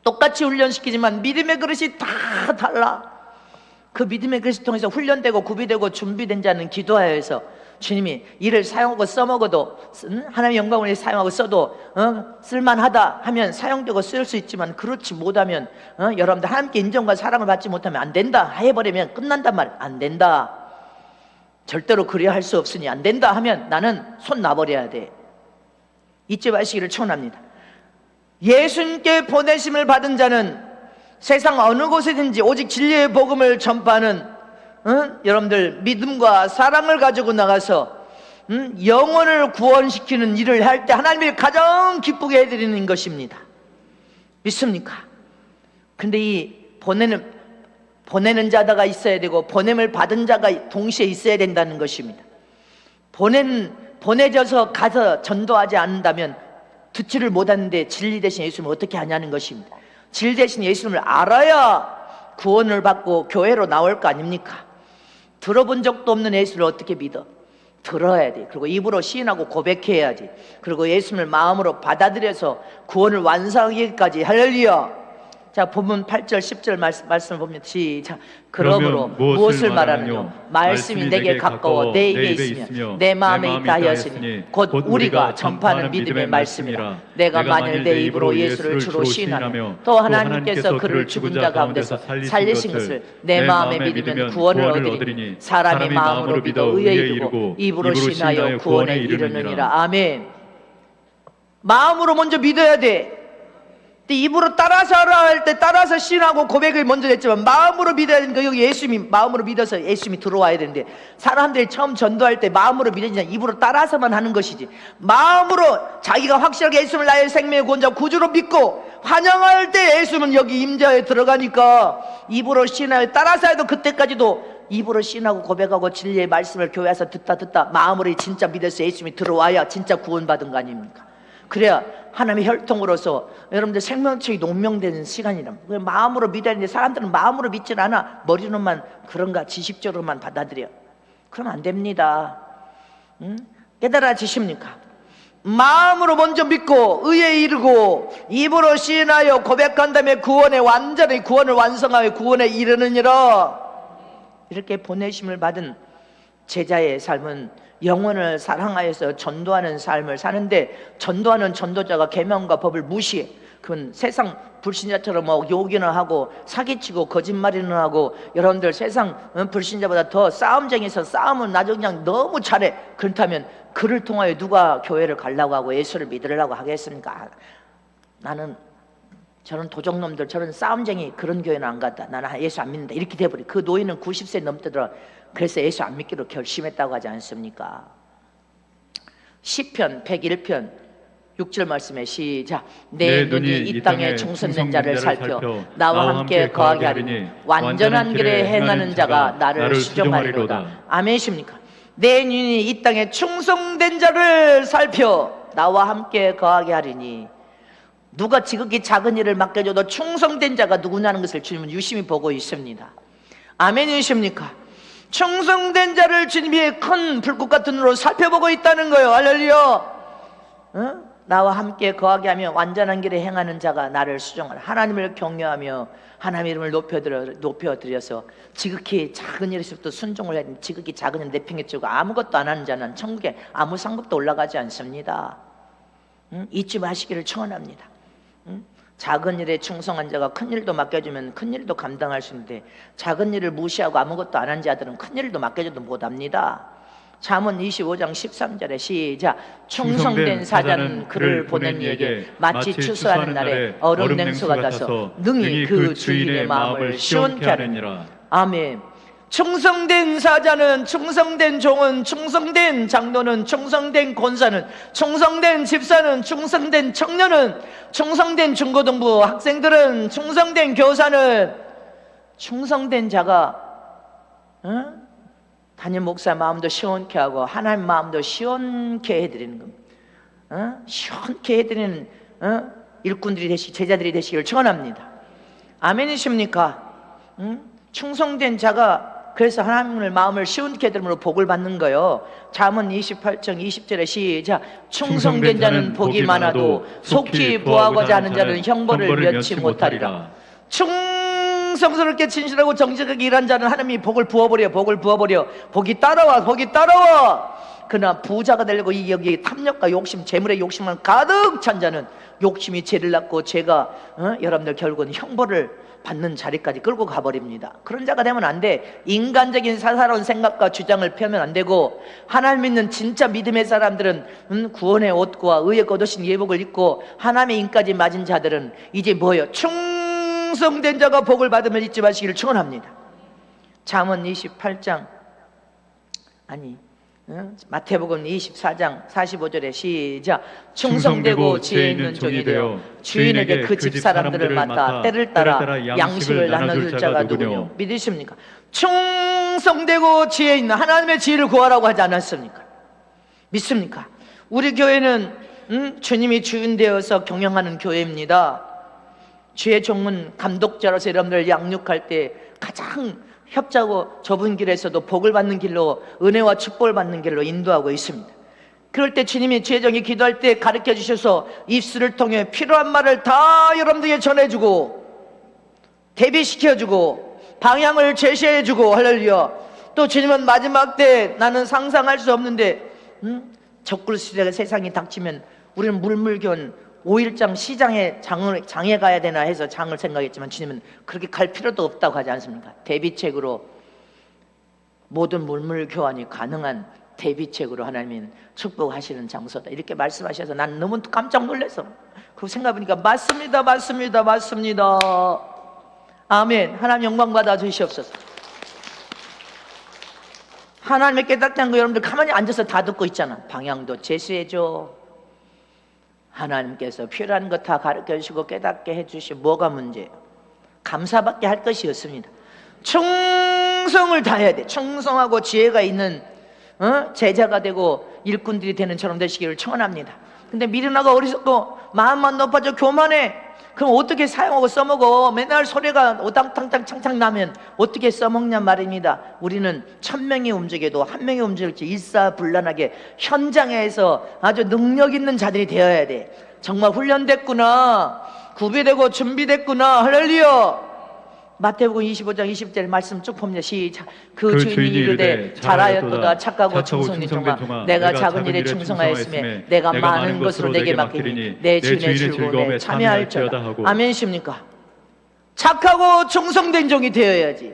똑같이 훈련시키지만 믿음의 그릇이 다 달라. 그 믿음의 그릇을 통해서 훈련되고 구비되고 준비된 자는 기도하여서 주님이 이를 사용하고 써먹어도 하나님의 영광을 위해 사용하고 써도 쓸만하다 하면 사용되고 쓸 수 있지만 그렇지 못하면 여러분들 하나님께 인정과 사랑을 받지 못하면 안 된다 해버리면 끝난단 말이야. 안 된다, 절대로 그래야 할 수 없으니 안 된다 하면 나는 손 놔버려야 돼. 잊지 마시기를 축원합니다. 예수님께 보내심을 받은 자는 세상 어느 곳에든지 오직 진리의 복음을 전파하는 여러분들 믿음과 사랑을 가지고 나가서 영혼을 구원시키는 일을 할 때 하나님이 가장 기쁘게 해드리는 것입니다. 믿습니까? 근데 이 보내는 자가 있어야 되고 보냄을 받은 자가 동시에 있어야 된다는 것입니다. 보내져서 가서 전도하지 않는다면 듣지를 못하는데 진리 대신 예수님을 어떻게 하냐는 것입니다. 진리 대신 예수님을 알아야 구원을 받고 교회로 나올 거 아닙니까? 들어본 적도 없는 예수를 어떻게 믿어? 들어야 돼. 그리고 입으로 시인하고 고백해야지. 그리고 예수님을 마음으로 받아들여서 구원을 완성하기까지. 할렐루야. 자, 본문 8절 10절 말씀을 보면 시작. 그러므로 무엇을 말하느뇨? 말씀이 내게 가까워 내 입에 있으며 내 마음에 있다 하였으니 곧 우리가 전파하는 믿음의 말씀이라. 내가 만일 내 입으로 예수를 주로 시인하며 또 하나님께서 그를 죽은 자 가운데서 살리신 것을 내 마음에 믿으면 구원을 얻으리니 사람이 마음으로 믿어 의에 이르고 입으로 시인하여 구원에 이르느니라. 아멘. 마음으로 먼저 믿어야 돼. 입으로 따라서 하라 할 때 따라서 신하고 고백을 먼저 했지만 마음으로 믿어야 되는데 여기 예수님이 마음으로 믿어서 예수님이 들어와야 되는데 사람들이 처음 전도할 때 마음으로 믿어지냐 입으로 따라서만 하는 것이지 마음으로 자기가 확실하게 예수님을 나의 생명의 구원자 구주로 믿고 환영할 때 예수님은 여기 임자에 들어가니까 입으로 신하여 따라서 해도 그때까지도 입으로 신하고 고백하고 진리의 말씀을 교회에서 듣다 마음으로 진짜 믿어서 예수님이 들어와야 진짜 구원받은 거 아닙니까? 그래야 하나님의 혈통으로서 여러분들 생명체이 농명되는 시간이랍니다. 마음으로 믿어야 되는데 사람들은 마음으로 믿질 않아. 머리로만 그런가 지식적으로만 받아들여. 그럼 안 됩니다. 깨달아지십니까? 마음으로 먼저 믿고 의에 이르고 입으로 시인하여 고백한 다음에 완전히 구원을 완성하여 구원에 이르느니라. 이렇게 보내심을 받은 제자의 삶은 영혼을 사랑하여서 전도하는 삶을 사는데 전도하는 전도자가 계명과 법을 무시해. 그건 세상 불신자처럼 욕이나 하고 사기치고 거짓말이나 하고 여러분들 세상 불신자보다 더 싸움쟁이에서 싸움은 나중 그냥 너무 잘해. 그렇다면 그를 통하여 누가 교회를 가려고 하고 예수를 믿으려고 하겠습니까? 저런 도적놈들 저런 싸움쟁이 그런 교회는 안 갔다. 나는 예수 안 믿는다. 이렇게 돼버려. 그 노인은 90세 넘더라. 그래서 예수 안 믿기로 결심했다고 하지 않습니까? 시편 101편 6절 말씀에 시작. 내 눈이 이 땅에 충성된 자를 살펴 나와 함께 거하게 하리니 완전한 길에 행하는 자가 나를 수종하리로다. 아멘이십니까? 내 눈이 이 땅에 충성된 자를 살펴 나와 함께 거하게 하리니 누가 지극히 작은 일을 맡겨줘도 충성된 자가 누구냐는 것을 주님은 유심히 보고 있습니다. 아멘이십니까? 충성된 자를 주님이 큰 불꽃 같은 눈으로 살펴보고 있다는 거예요. 할렐루야. 나와 함께 거하게 하며 완전한 길에 행하는 자가 나를 수종하라. 하나님을 경외하며 하나님의 이름을 높여드려서 지극히 작은 일에서부터 순종을 해야 되는 지극히 작은 일 내팽개치고 아무것도 안 하는 자는 천국에 아무 상급도 올라가지 않습니다. 잊지 마시기를 청원합니다. 작은 일에 충성한 자가 큰 일도 맡겨주면 큰 일도 감당할 수 있는데, 작은 일을 무시하고 아무것도 안 한 자들은 큰 일도 맡겨줘도 못합니다. 잠언 25장 13절에 시작. 충성된 사자는 그를 보낸 이에게 마치 추수하는 날에 얼음 냉수 같아서 능히 그 주인의 마음을 시원케 하느니라. 아멘. 충성된 사자는, 충성된 종은, 충성된 장로는, 충성된 권사는, 충성된 집사는, 충성된 청년은, 충성된 중고등부 학생들은, 충성된 교사는, 충성된 자가 담임 목사 마음도 시원케 하고 하나님 마음도 시원케 해드리는 겁니다. 시원케 해드리는 일꾼들이 되시기, 제자들이 되시기를 축원합니다. 아멘이십니까? 충성된 자가 그래서 하나님의 마음을 시원케 해드림으로 복을 받는 거요. 잠언 28장 20절에 시작. 충성된 자는 복이 많아도 속히 보하고자 하는 자는 형벌을 면치 못하리라. 충성스럽게 진실하고 정직하게 일한 자는 하나님이 복을 부어버려. 복이 따라와. 그러나 부자가 되려고 여기 탐욕과 욕심, 재물의 욕심만 가득 찬 자는 욕심이 죄를 낳고 죄가 여러분들 결국은 형벌을 받는 자리까지 끌고 가버립니다. 그런 자가 되면 안 돼. 인간적인 사사로운 생각과 주장을 펴면 안 되고, 하나님 믿는 진짜 믿음의 사람들은 구원의 옷과 의의 거두신 예복을 입고 하나님의 인까지 맞은 자들은 이제 뭐예요? 충성된 자가 복을 받으면 잊지 마시기를 축원합니다. 잠언 28장 마태복음 24장 45절에 시작. 충성되고 지혜 있는 종이 되어 주인에게 그 집 사람들을 맡아 때를 따라 양식을 나눠줄 자가 누구뇨? 믿으십니까? 충성되고 지혜 있는, 하나님의 지혜를 구하라고 하지 않았습니까? 믿습니까? 우리 교회는 주님이 주인 되어서 경영하는 교회입니다. 주의 종은 감독자로서 여러분들 양육할 때 가장 협자고 좁은 길에서도 복을 받는 길로, 은혜와 축복을 받는 길로 인도하고 있습니다. 그럴 때 주님이 주의 종이 기도할 때 가르쳐 주셔서 입술을 통해 필요한 말을 다 여러분들에게 전해주고 대비시켜주고 방향을 제시해주고, 할렐루야. 또 주님은 마지막 때 나는 상상할 수 없는데 적그리스도의 세상이 닥치면 우리는 물물교원 5일장 시장에 장에 가야 되나 해서 장을 생각했지만 주님은 그렇게 갈 필요도 없다고 하지 않습니까? 대비책으로 모든 물물 교환이 가능한 대비책으로 하나님은 축복하시는 장소다, 이렇게 말씀하셔서 난 너무 깜짝 놀라서 그리고 생각해보니까 맞습니다. 아멘. 하나님 영광 받아 주시옵소서. 하나님의 깨닫게 한 거 여러분들 가만히 앉아서 다 듣고 있잖아. 방향도 제시해줘. 하나님께서 필요한 거 다 가르쳐 주시고 깨닫게 해주시고, 뭐가 문제예요? 감사밖에 할 것이 없습니다. 충성을 다해야 돼. 충성하고 지혜가 있는 제자가 되고 일꾼들이 되는 처럼 되시기를 축원합니다. 근데 미련하고 어리석고 마음만 높아져 교만해. 그럼 어떻게 사용하고 써먹어? 맨날 소리가 오당탕탕 창창 나면 어떻게 써먹냐 말입니다. 우리는 1000명이 움직여도 한 명이 움직일지 일사불란하게 현장에서 아주 능력 있는 자들이 되어야 돼. 정말 훈련됐구나, 구비되고 준비됐구나, 할렐루야. 마태복음 25장 20절 말씀 쭉 봅니다. 시작. 그 주인이 이르되 잘하였도다 착하고 충성된 종아, 내가 작은 일에 충성하였으며 내가 많은 것으로 내게 맡기니 내 주인의 즐거움에 참여할지어다. 아멘이십니까? 착하고 충성된 종이 되어야지.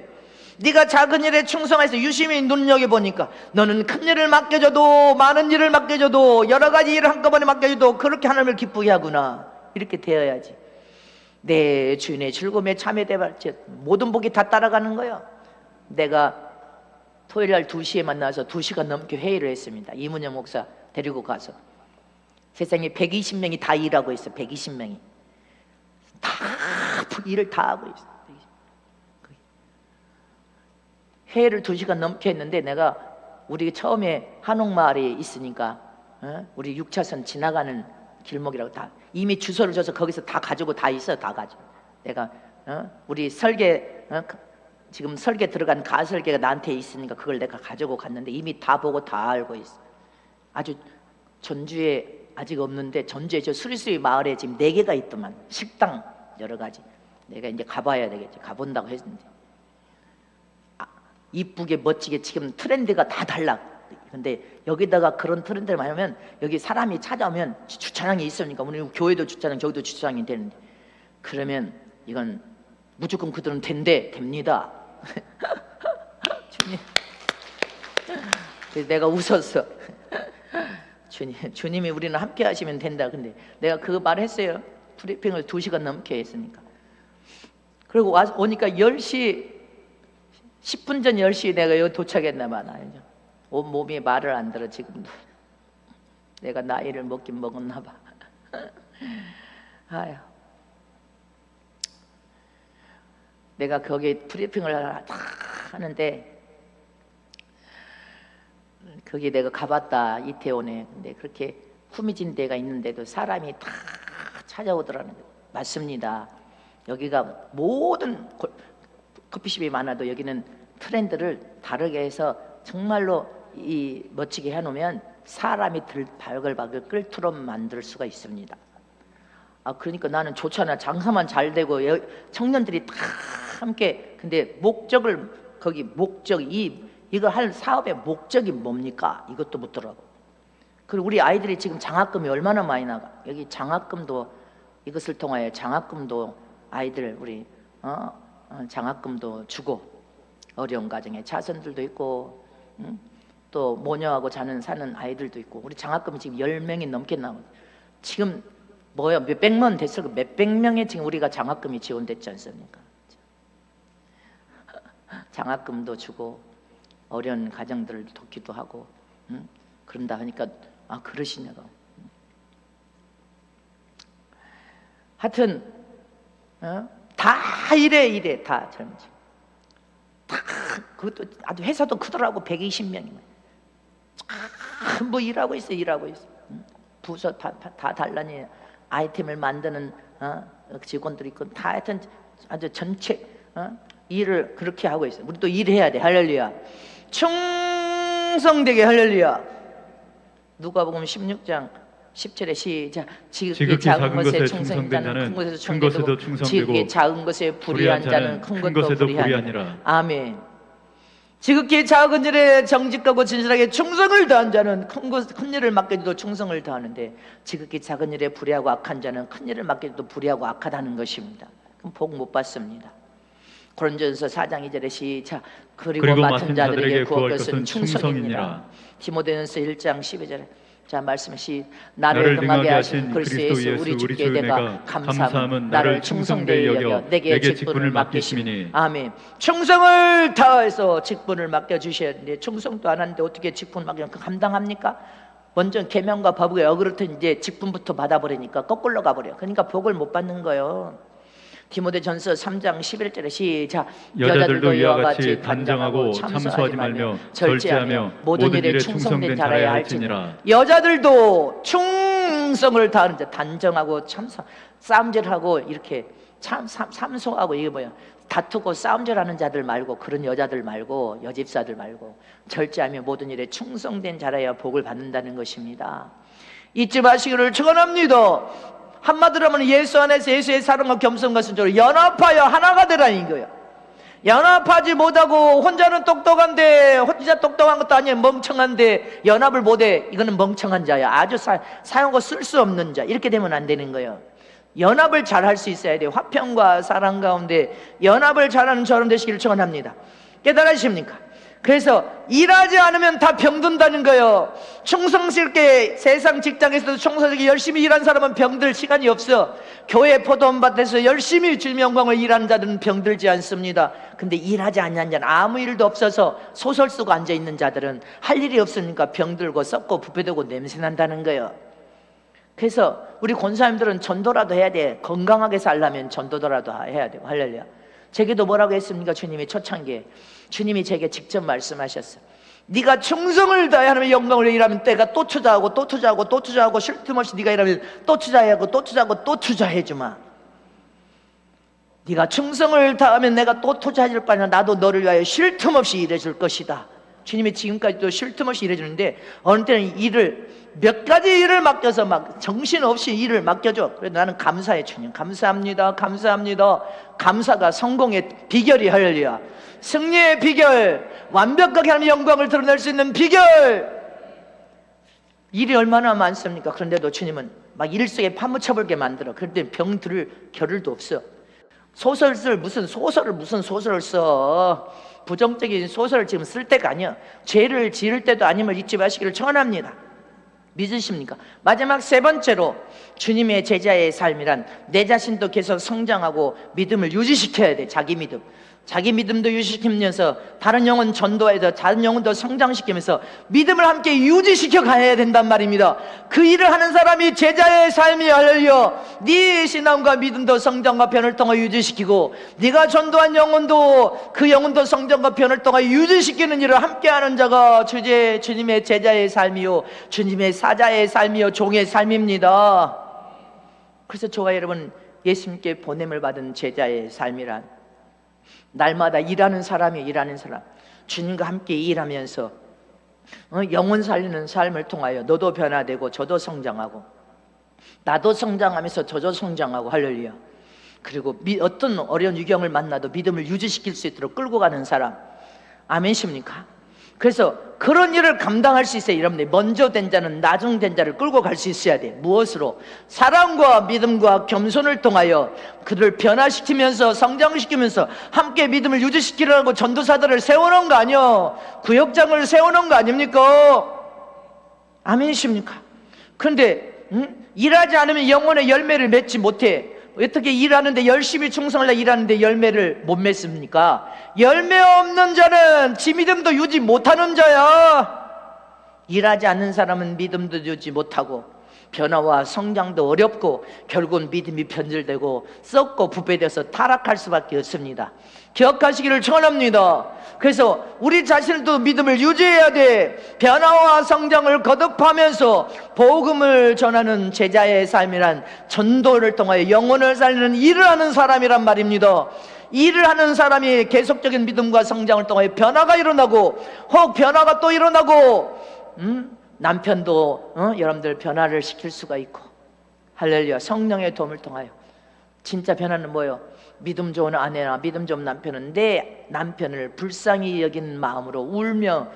네가 작은 일에 충성해서 유심히 눈여겨보니까 너는 큰 일을 맡겨줘도, 많은 일을 맡겨줘도, 여러 가지 일을 한꺼번에 맡겨줘도 그렇게 하나님을 기쁘게 하구나, 이렇게 되어야지. 내 주인의 즐거움에 참여되발지 모든 복이 다 따라가는 거예요. 내가 토요일날 2시에 만나서 2시간 넘게 회의를 했습니다. 이문영 목사 데리고 가서 세상에 120명이 다 일하고 있어. 120명이 다 일을 다 하고 있어. 회의를 2시간 넘게 했는데, 내가 우리 처음에 한옥마을에 있으니까 우리 6차선 지나가는 길목이라고 다 이미 주소를 줘서 거기서 다 가지고 다 있어. 다 가지고 내가 우리 설계 지금 설계 들어간 가설계가 나한테 있으니까 그걸 내가 가지고 갔는데 이미 다 보고 다 알고 있어. 아주 전주에 아직 없는데 전주에 저 수리수리 마을에 지금 4개가 있더만, 식당 여러 가지. 내가 이제 가봐야 되겠지. 가본다고 했는데 이쁘게 멋지게 지금 트렌드가 다 달라. 근데 여기다가 그런 트렌드를 많이 하면 여기 사람이 찾아오면 주차장이 있으니까 우리 교회도 주차장, 저기도 주차장이 되는데 그러면 이건 무조건 그들은 됩니다. 주님, 그래서 내가 웃었어. 주님이 우리는 함께 하시면 된다. 근데 내가 그 말을 했어요. 브리핑을 2시간 넘게 했으니까. 그리고 오니까 10시 10분 전 10시에 내가 여기 도착했나 봐. 온 몸이 말을 안 들어 지금도. 내가 나이를 먹긴 먹었나 봐. 아유. 내가 거기 브리핑을 다 하는데 거기 내가 가봤다, 이태원에. 근데 그렇게 후미진 데가 있는데도 사람이 다 찾아오더라는 거예요. 맞습니다. 여기가 모든 커피숍이 많아도 여기는 트렌드를 다르게 해서 정말로 이 멋지게 해놓으면 사람이 바글바글 끓도록 만들 수가 있습니다. 그러니까 나는 좋잖아. 장사만 잘 되고 청년들이 다 함께. 근데 이거 할 사업의 목적이 뭡니까? 이것도 묻더라고. 그리고 우리 아이들이 지금 장학금이 얼마나 많이 나가. 여기 장학금도, 이것을 통하여 장학금도 아이들 우리 장학금도 주고, 어려운 가정에 자손들도 있고, 또 모녀하고 사는 아이들도 있고. 우리 장학금이 지금 10명이 넘게 나오고, 지금 몇백만 원 됐을 거, 몇백 명에 지금 우리가 장학금이 지원됐지 않습니까? 장학금도 주고 어려운 가정들을 돕기도 하고, 그런다 하니까 그러시냐고. 하여튼 다 이래 다 젊지. 다 그것도 아주 회사도 크더라고. 120명이면 전부 일하고 있어. 부서 다 달라니 아이템을 만드는 직원들이 있고, 다 하여튼 아주 전체 일을 그렇게 하고 있어요. 우리 또 일해야 돼. 할렐루야. 충성되게. 할렐루야. 누가복음 16장 10절에 시작. 지극히 작은 것에 충성된 자는 큰 것에도 충성되고, 지극히 작은 것에 불의한 자는 큰 것에도 불의하니라. 아멘. 지극히 작은 일에 정직하고 진실하게 충성을 다한 자는 큰 일을 맡겨도 충성을 다하는데, 지극히 작은 일에 불의하고 악한 자는 큰 일을 맡겨도 불의하고 악하다는 것입니다. 그럼 복 못 받습니다. 고린도전서 4장 2절에 시작. 그리고 맡은 자들에게 구할 것은 충성이니라. 디모데전서 1장 12절에 말씀하시. 나를 등하게 하신 그리스도 예수 우리 주께 내가 감사함은 나를 충성되이 여겨 내게 직분을 맡기심이니. 아멘. 충성을 다해서 직분을 맡겨주셔야 되는데, 충성도 안 하는데 어떻게 직분 맡기면 감당합니까? 먼저 계명과 법에 어그렇든 이제 직분부터 받아버리니까 거꾸로 가버려. 그러니까 복을 못 받는 거예요. 디모데전서 3장 11절에 시작. 여자들도 이와 같이 단정하고 참소하지 말며 절제하며 모든 일에 충성된 자라야 할지니라. 여자들도 충성을 다하는 자, 단정하고 싸움질하고 이렇게 참소하고, 이게 뭐야, 다투고 싸움질하는 자들 말고, 그런 여자들 말고, 여집사들 말고, 절제하며 모든 일에 충성된 자라야 복을 받는다는 것입니다. 잊지 마시기를 축원합니다. 한마디로 하면 예수 안에서 예수의 사랑과 겸손과 순종을 연합하여 하나가 되라는 거예요. 연합하지 못하고 혼자는 똑똑한데, 혼자 똑똑한 것도 아니에요. 멍청한데 연합을 못해. 이거는 멍청한 자야. 아주 사용하고 쓸 수 없는 자. 이렇게 되면 안 되는 거예요. 연합을 잘 할 수 있어야 돼요. 화평과 사랑 가운데 연합을 잘하는 저런 되시기를 축원합니다. 깨달으십니까? 그래서 일하지 않으면 다 병든다는 거예요. 충성스럽게 세상 직장에서도 충성스럽게 열심히 일한 사람은 병들 시간이 없어. 교회 포도원밭에서 열심히 주님의 영광을 일하는 자들은 병들지 않습니다. 근데 일하지 않는 자는, 아무 일도 없어서 소설 쓰고 앉아있는 자들은 할 일이 없으니까 병들고 썩고 부패되고 냄새난다는 거예요. 그래서 우리 권사님들은 전도라도 해야 돼. 건강하게 살려면 전도라도 해야 돼요. 할렐루야. 제게도 뭐라고 했습니까? 주님이 초창기에 주님이 제게 직접 말씀하셨어. 네가 충성을 다해 하나님의 영광을 일하면 때가 또 투자하고 또 투자하고 또 투자하고 쉴 틈 없이 네가 일하면 또 투자하고 또 투자하고 또 투자해주마. 네가 충성을 다하면 내가 또 투자해줄 바냐. 나도 너를 위하여 쉴 틈 없이 일해줄 것이다. 주님이 지금까지도 쉴 틈 없이 일해주는데, 어느 때는 몇 가지 일을 맡겨서 막 정신없이 일을 맡겨줘. 그래도 나는 감사해. 주님 감사합니다. 감사가 성공의 비결이. 할렐루야. 승리의 비결, 완벽하게 하나님의 영광을 드러낼 수 있는 비결, 일이 얼마나 많습니까? 그런데도 주님은 막 일 속에 파묻혀버리게 만들어. 그런데 병 들을 겨를도 없어. 소설 쓸 무슨 소설을 써. 부정적인 소설을 지금 쓸 때가 아니야. 죄를 지을 때도 아님을 잊지 마시기를 청원합니다. 믿으십니까? 마지막 세 번째로 주님의 제자의 삶이란 내 자신도 계속 성장하고 믿음을 유지시켜야 돼. 자기 믿음도 유지시키면서 다른 영혼 전도해서 다른 영혼도 성장시키면서 믿음을 함께 유지시켜 가야 된단 말입니다. 그 일을 하는 사람이 제자의 삶이 할렐루야. 네 신앙과 믿음도 성장과 변을 통해 유지시키고 네가 전도한 영혼도 그 영혼도 성장과 변을 통해 유지시키는 일을 함께하는 자가 주님의 제자의 삶이요 주님의 사자의 삶이요 종의 삶입니다. 그래서 저와 여러분 예수님께 보냄을 받은 제자의 삶이란 날마다 일하는 사람이 일하는 사람, 주님과 함께 일하면서 영혼 살리는 삶을 통하여 너도 변화되고 저도 성장하고 나도 성장하면서 저도 성장하고 할렐루야. 그리고 어떤 어려운 유경을 만나도 믿음을 유지시킬 수 있도록 끌고 가는 사람, 아멘십니까? 그래서 그런 일을 감당할 수 있어요. 여러분들 먼저 된 자는 나중 된 자를 끌고 갈 수 있어야 돼. 무엇으로? 사랑과 믿음과 겸손을 통하여 그들을 변화시키면서 성장시키면서 함께 믿음을 유지시키려고 전도사들을 세워놓은 거 아니요, 구역장을 세워놓은 거 아닙니까? 아멘이십니까? 그런데 일하지 않으면 영혼의 열매를 맺지 못해. 어떻게 일하는데 열심히 충성을 해 일하는데 열매를 못 맺습니까? 열매 없는 자는 지 믿음도 유지 못하는 자야. 일하지 않는 사람은 믿음도 유지 못하고 변화와 성장도 어렵고 결국은 믿음이 변질되고 썩고 부패돼서 타락할 수밖에 없습니다. 기억하시기를 청원합니다. 그래서 우리 자신도 믿음을 유지해야 돼. 변화와 성장을 거듭하면서 복음을 전하는 제자의 삶이란 전도를 통하여 영혼을 살리는 일을 하는 사람이란 말입니다. 일을 하는 사람이 계속적인 믿음과 성장을 통하여 변화가 일어나고 혹 변화가 또 일어나고 남편도 여러분들 변화를 시킬 수가 있고 할렐루야. 성령의 도움을 통하여 진짜 변화는 뭐예요? 믿음 좋은 아내나 믿음 좋은 남편은 내 남편을 불쌍히 여긴 마음으로 울며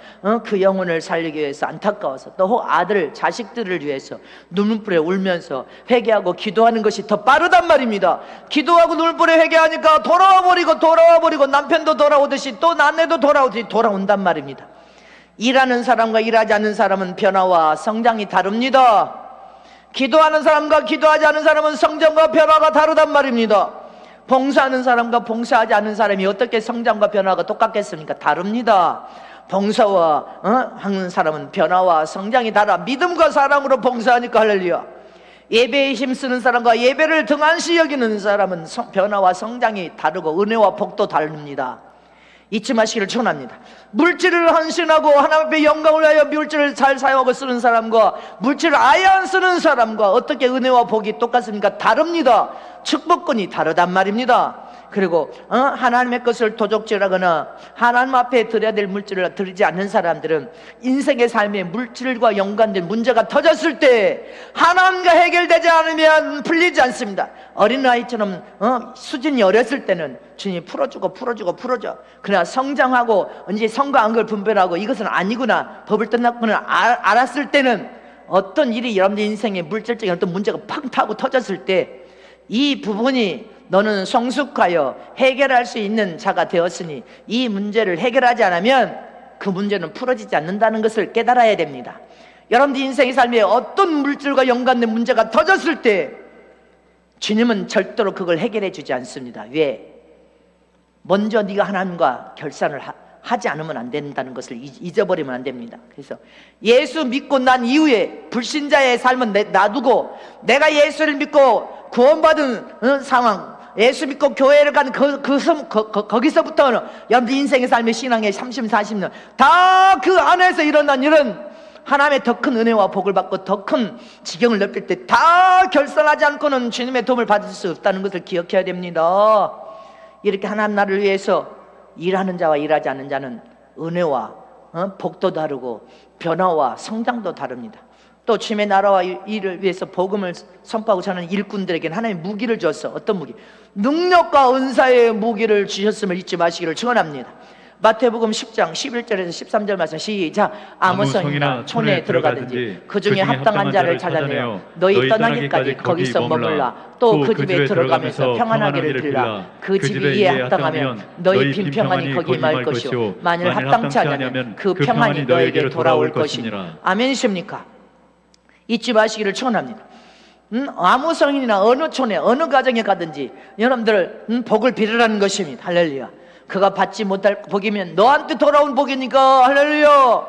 그 영혼을 살리기 위해서 안타까워서 또 혹 아들, 자식들을 위해서 눈물부에 울면서 회개하고 기도하는 것이 더 빠르단 말입니다. 기도하고 눈물부에 회개하니까 돌아와 버리고 남편도 돌아오듯이 또 아내도 돌아오듯이 돌아온단 말입니다. 일하는 사람과 일하지 않는 사람은 변화와 성장이 다릅니다. 기도하는 사람과 기도하지 않는 사람은 성장과 변화가 다르단 말입니다. 봉사하는 사람과 봉사하지 않는 사람이 어떻게 성장과 변화가 똑같겠습니까? 다릅니다. 봉사와 하는 사람은 변화와 성장이 달라. 믿음과 사랑으로 봉사하니까 할렐루야. 예배에 힘쓰는 사람과 예배를 등한시 여기는 사람은 변화와 성장이 다르고 은혜와 복도 다릅니다. 잊지 마시기를 축원합니다. 물질을 헌신하고 하나님 앞에 영광을 위하여 물질을 잘 사용하고 쓰는 사람과 물질을 아예 안 쓰는 사람과 어떻게 은혜와 복이 똑같습니까? 다릅니다. 축복권이 다르단 말입니다. 그리고 하나님의 것을 도적질하거나 하나님 앞에 드려야 될 물질을 드리지 않는 사람들은 인생의 삶에 물질과 연관된 문제가 터졌을 때 하나님과 해결되지 않으면 풀리지 않습니다. 어린아이처럼 수준이 어렸을 때는 주님이 풀어줘. 그러나 성장하고 이제 성과 안걸 분별하고 이것은 아니구나, 법을 떠났구나 알았을 때는 어떤 일이 여러분들 인생에 물질적인 어떤 문제가 팍 타고 터졌을 때 이 부분이 너는 성숙하여 해결할 수 있는 자가 되었으니 이 문제를 해결하지 않으면 그 문제는 풀어지지 않는다는 것을 깨달아야 됩니다. 여러분들 인생의 삶에 어떤 물질과 연관된 문제가 터졌을 때 주님은 절대로 그걸 해결해 주지 않습니다. 왜? 먼저 네가 하나님과 결산을 하지 않으면 안 된다는 것을 잊어버리면 안 됩니다. 그래서 예수 믿고 난 이후에 불신자의 삶은 놔두고 내가 예수를 믿고 구원받은 상황, 예수 믿고 교회를 간 거기서부터는 여러분들 인생의 삶의 신앙의 30, 40년 다 그 안에서 일어난 일은 하나님의 더 큰 은혜와 복을 받고 더 큰 지경을 넓힐 때 다 결산하지 않고는 주님의 도움을 받을 수 없다는 것을 기억해야 됩니다. 이렇게 하나님 나라를 위해서 일하는 자와 일하지 않는 자는 은혜와 복도 다르고 변화와 성장도 다릅니다. 또 주님의 나라와 일을 위해서 복음을 선포하고 사는 일꾼들에게는 하나님 무기를 줬어. 어떤 무기? 능력과 은사의 무기를 주셨음을 잊지 마시기를 축원합니다. 마태복음 10장 11절에서 13절 말씀 시작. 아무 성이나 촌에 들어가든지 그 중에 합당한 자를 찾아내어 너희 떠나기까지 거기서 머물라. 또 그 집에 들어가면서 평안하기를 빌라. 그 집이 이에 합당하면 너희 빈평안이 거기 임할 것이요 만일 합당치 않으면 그 평안이 너에게로 돌아올 것이니라. 아멘이십니까? 잊지 마시기를 축원합니다. 아무 성인이나 어느 촌에 어느 가정에 가든지 여러분들 복을 빌으라는 것입니다. 할렐루야. 그가 받지 못할 복이면 너한테 돌아온 복이니까. 할렐루야.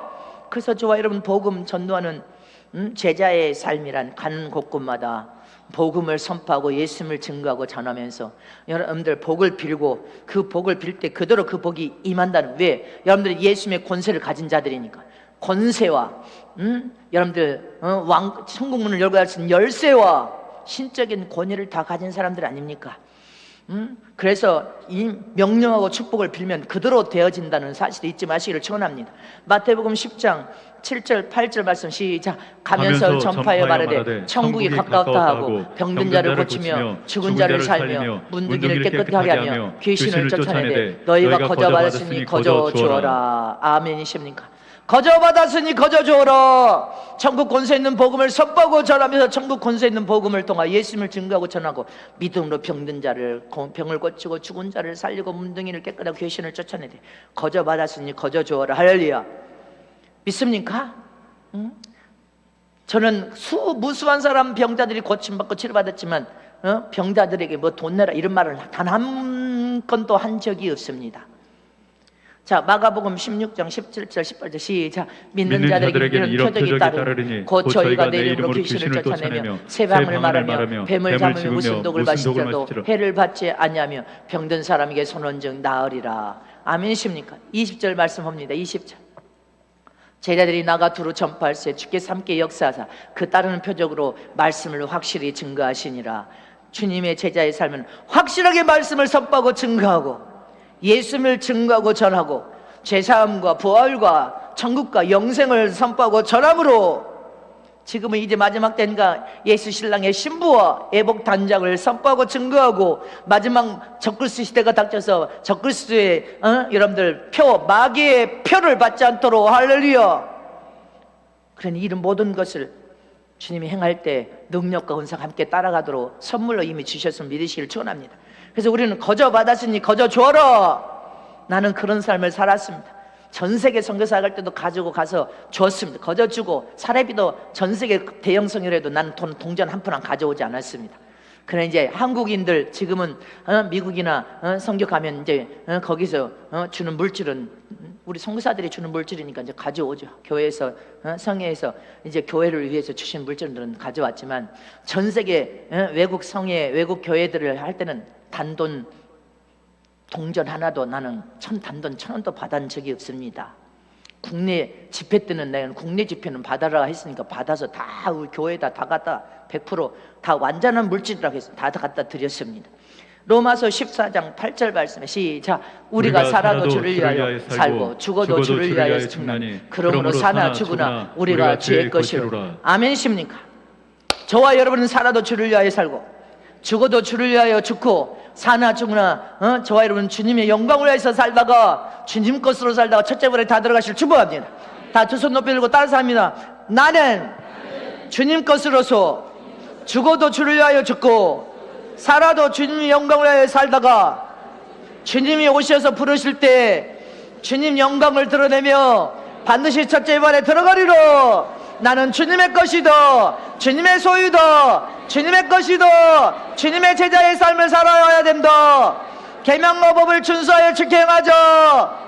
그래서 저와 여러분 복음 전도하는 제자의 삶이란 가는 곳곳마다 복음을 선포하고 예수님을 증거하고 전하면서 여러분들 복을 빌고 그 복을 빌 때 그대로 그 복이 임한다는. 왜? 여러분들이 예수님의 권세를 가진 자들이니까. 권세와 여러분들 천국 문을 열고 할 수 있는 열쇠와 신적인 권위를 다 가진 사람들 아닙니까? 그래서 이 명령하고 축복을 빌면 그대로 되어진다는 사실을 잊지 마시기를 축원합니다. 마태복음 10장 7절 8절 말씀 시작. 가면서 전파하여 말하되 천국이 가까웠다 하고 병든 자를 고치며 죽은 자를 살며 문둥이를 깨끗하게 하며 귀신을 쫓아내되 너희가 거저 받았으니 거저 주어라. 아멘이십니까? 거저 받았으니 거저 주어라. 천국 권세 있는 복음을 선포하고 전하면서 천국 권세 있는 복음을 통하 예수님을 증거하고 전하고 믿음으로 병든 자를 병을 고치고 죽은 자를 살리고 문둥이를 깨끗하고 귀신을 쫓아내되 거저 받았으니 거저 주어라. 할렐루야. 믿습니까? 저는 무수한 사람 병자들이 고침받고 치료받았지만 병자들에게 뭐 돈 내라 이런 말을 단 한 건도 한 적이 없습니다. 자, 마가복음 16장 17절 18절 시작. 믿는 자들에게는 이런 표적이 따르니 곧 저희가 내 이름으로 귀신을 쫓아내며 새 방언을 말하며 뱀을 잡으며 무슨 독을 마시자도 해를 받지 아니하며 병든 사람에게 손원증 나으리라. 아멘이십니까? 20절 말씀합니다. 20절. 제자들이 나가 두루 전파할세 주께서 함께 역사하사 그 따르는 표적으로 말씀을 확실히 증거하시니라. 주님의 제자의 삶은 확실하게 말씀을 선포하고 증거하고 예수님을 증거하고 전하고 죄사함과 부활과 천국과 영생을 선포하고 전함으로 지금은 이제 마지막 때니까 예수 신랑의 신부와 애복 단장을 선포하고 증거하고 마지막 적그리스도 시대가 닥쳐서 적그리스도의 여러분들 마귀의 표를 받지 않도록. 할렐루야. 그러니 이런 모든 것을 주님이 행할 때 능력과 은사가 함께 따라가도록 선물로 이미 주셨음을 믿으시기를 축원합니다. 그래서 우리는 거저 받았으니 거저 주어라. 나는 그런 삶을 살았습니다. 전 세계 선교사 갈 때도 가지고 가서 줬습니다. 거저 주고 사례비도 전 세계 대형 성교회도 나는 동전 한 푼 안 가져오지 않았습니다. 그러나 이제 한국인들 지금은 미국이나 선교 가면 이제 거기서 주는 물질은 우리 선교사들이 주는 물질이니까 이제 가져오죠. 교회에서 성회에서 이제 교회를 위해서 주신 물질들은 가져왔지만 전 세계 외국 성회 외국 교회들을 할 때는 단돈 동전 하나도 나는 단돈 1,000원도 받은 적이 없습니다. 국내 집회 때는 내가 국내 집회는 받아라 했으니까 받아서 다 우리 교회에다 다 갖다 100% 완전한 물질이라고 해서 다 갖다 드렸습니다. 로마서 14장 8절 말씀에 시작. 우리가 살아도 주를 위하여 살고 죽어도 주를 위하여 죽나니 그러므로 사나 죽으나 우리가 주의 것이로라. 아멘이십니까? 저와 여러분은 살아도 주를 위하여 살고 죽어도 주를 위하여 죽고 사나 죽으나 저와 여러분 주님의 영광을 위해서 살다가 주님 것으로 살다가 첫째 번에 다 들어가실 축복합니다. 다 두 손 높이 들고 따라서 합니다. 나는 주님 것으로서 죽어도 주를 위하여 죽고 살아도 주님의 영광을 위하여 살다가 주님이 오셔서 부르실 때 주님 영광을 드러내며 반드시 첫째 번에 들어가리로. 나는 주님의 것이다. 주님의 소유다. 주님의 것이다. 주님의 제자의 삶을 살아야 된다. 계명과 법을 준수하여 지켜 행하자.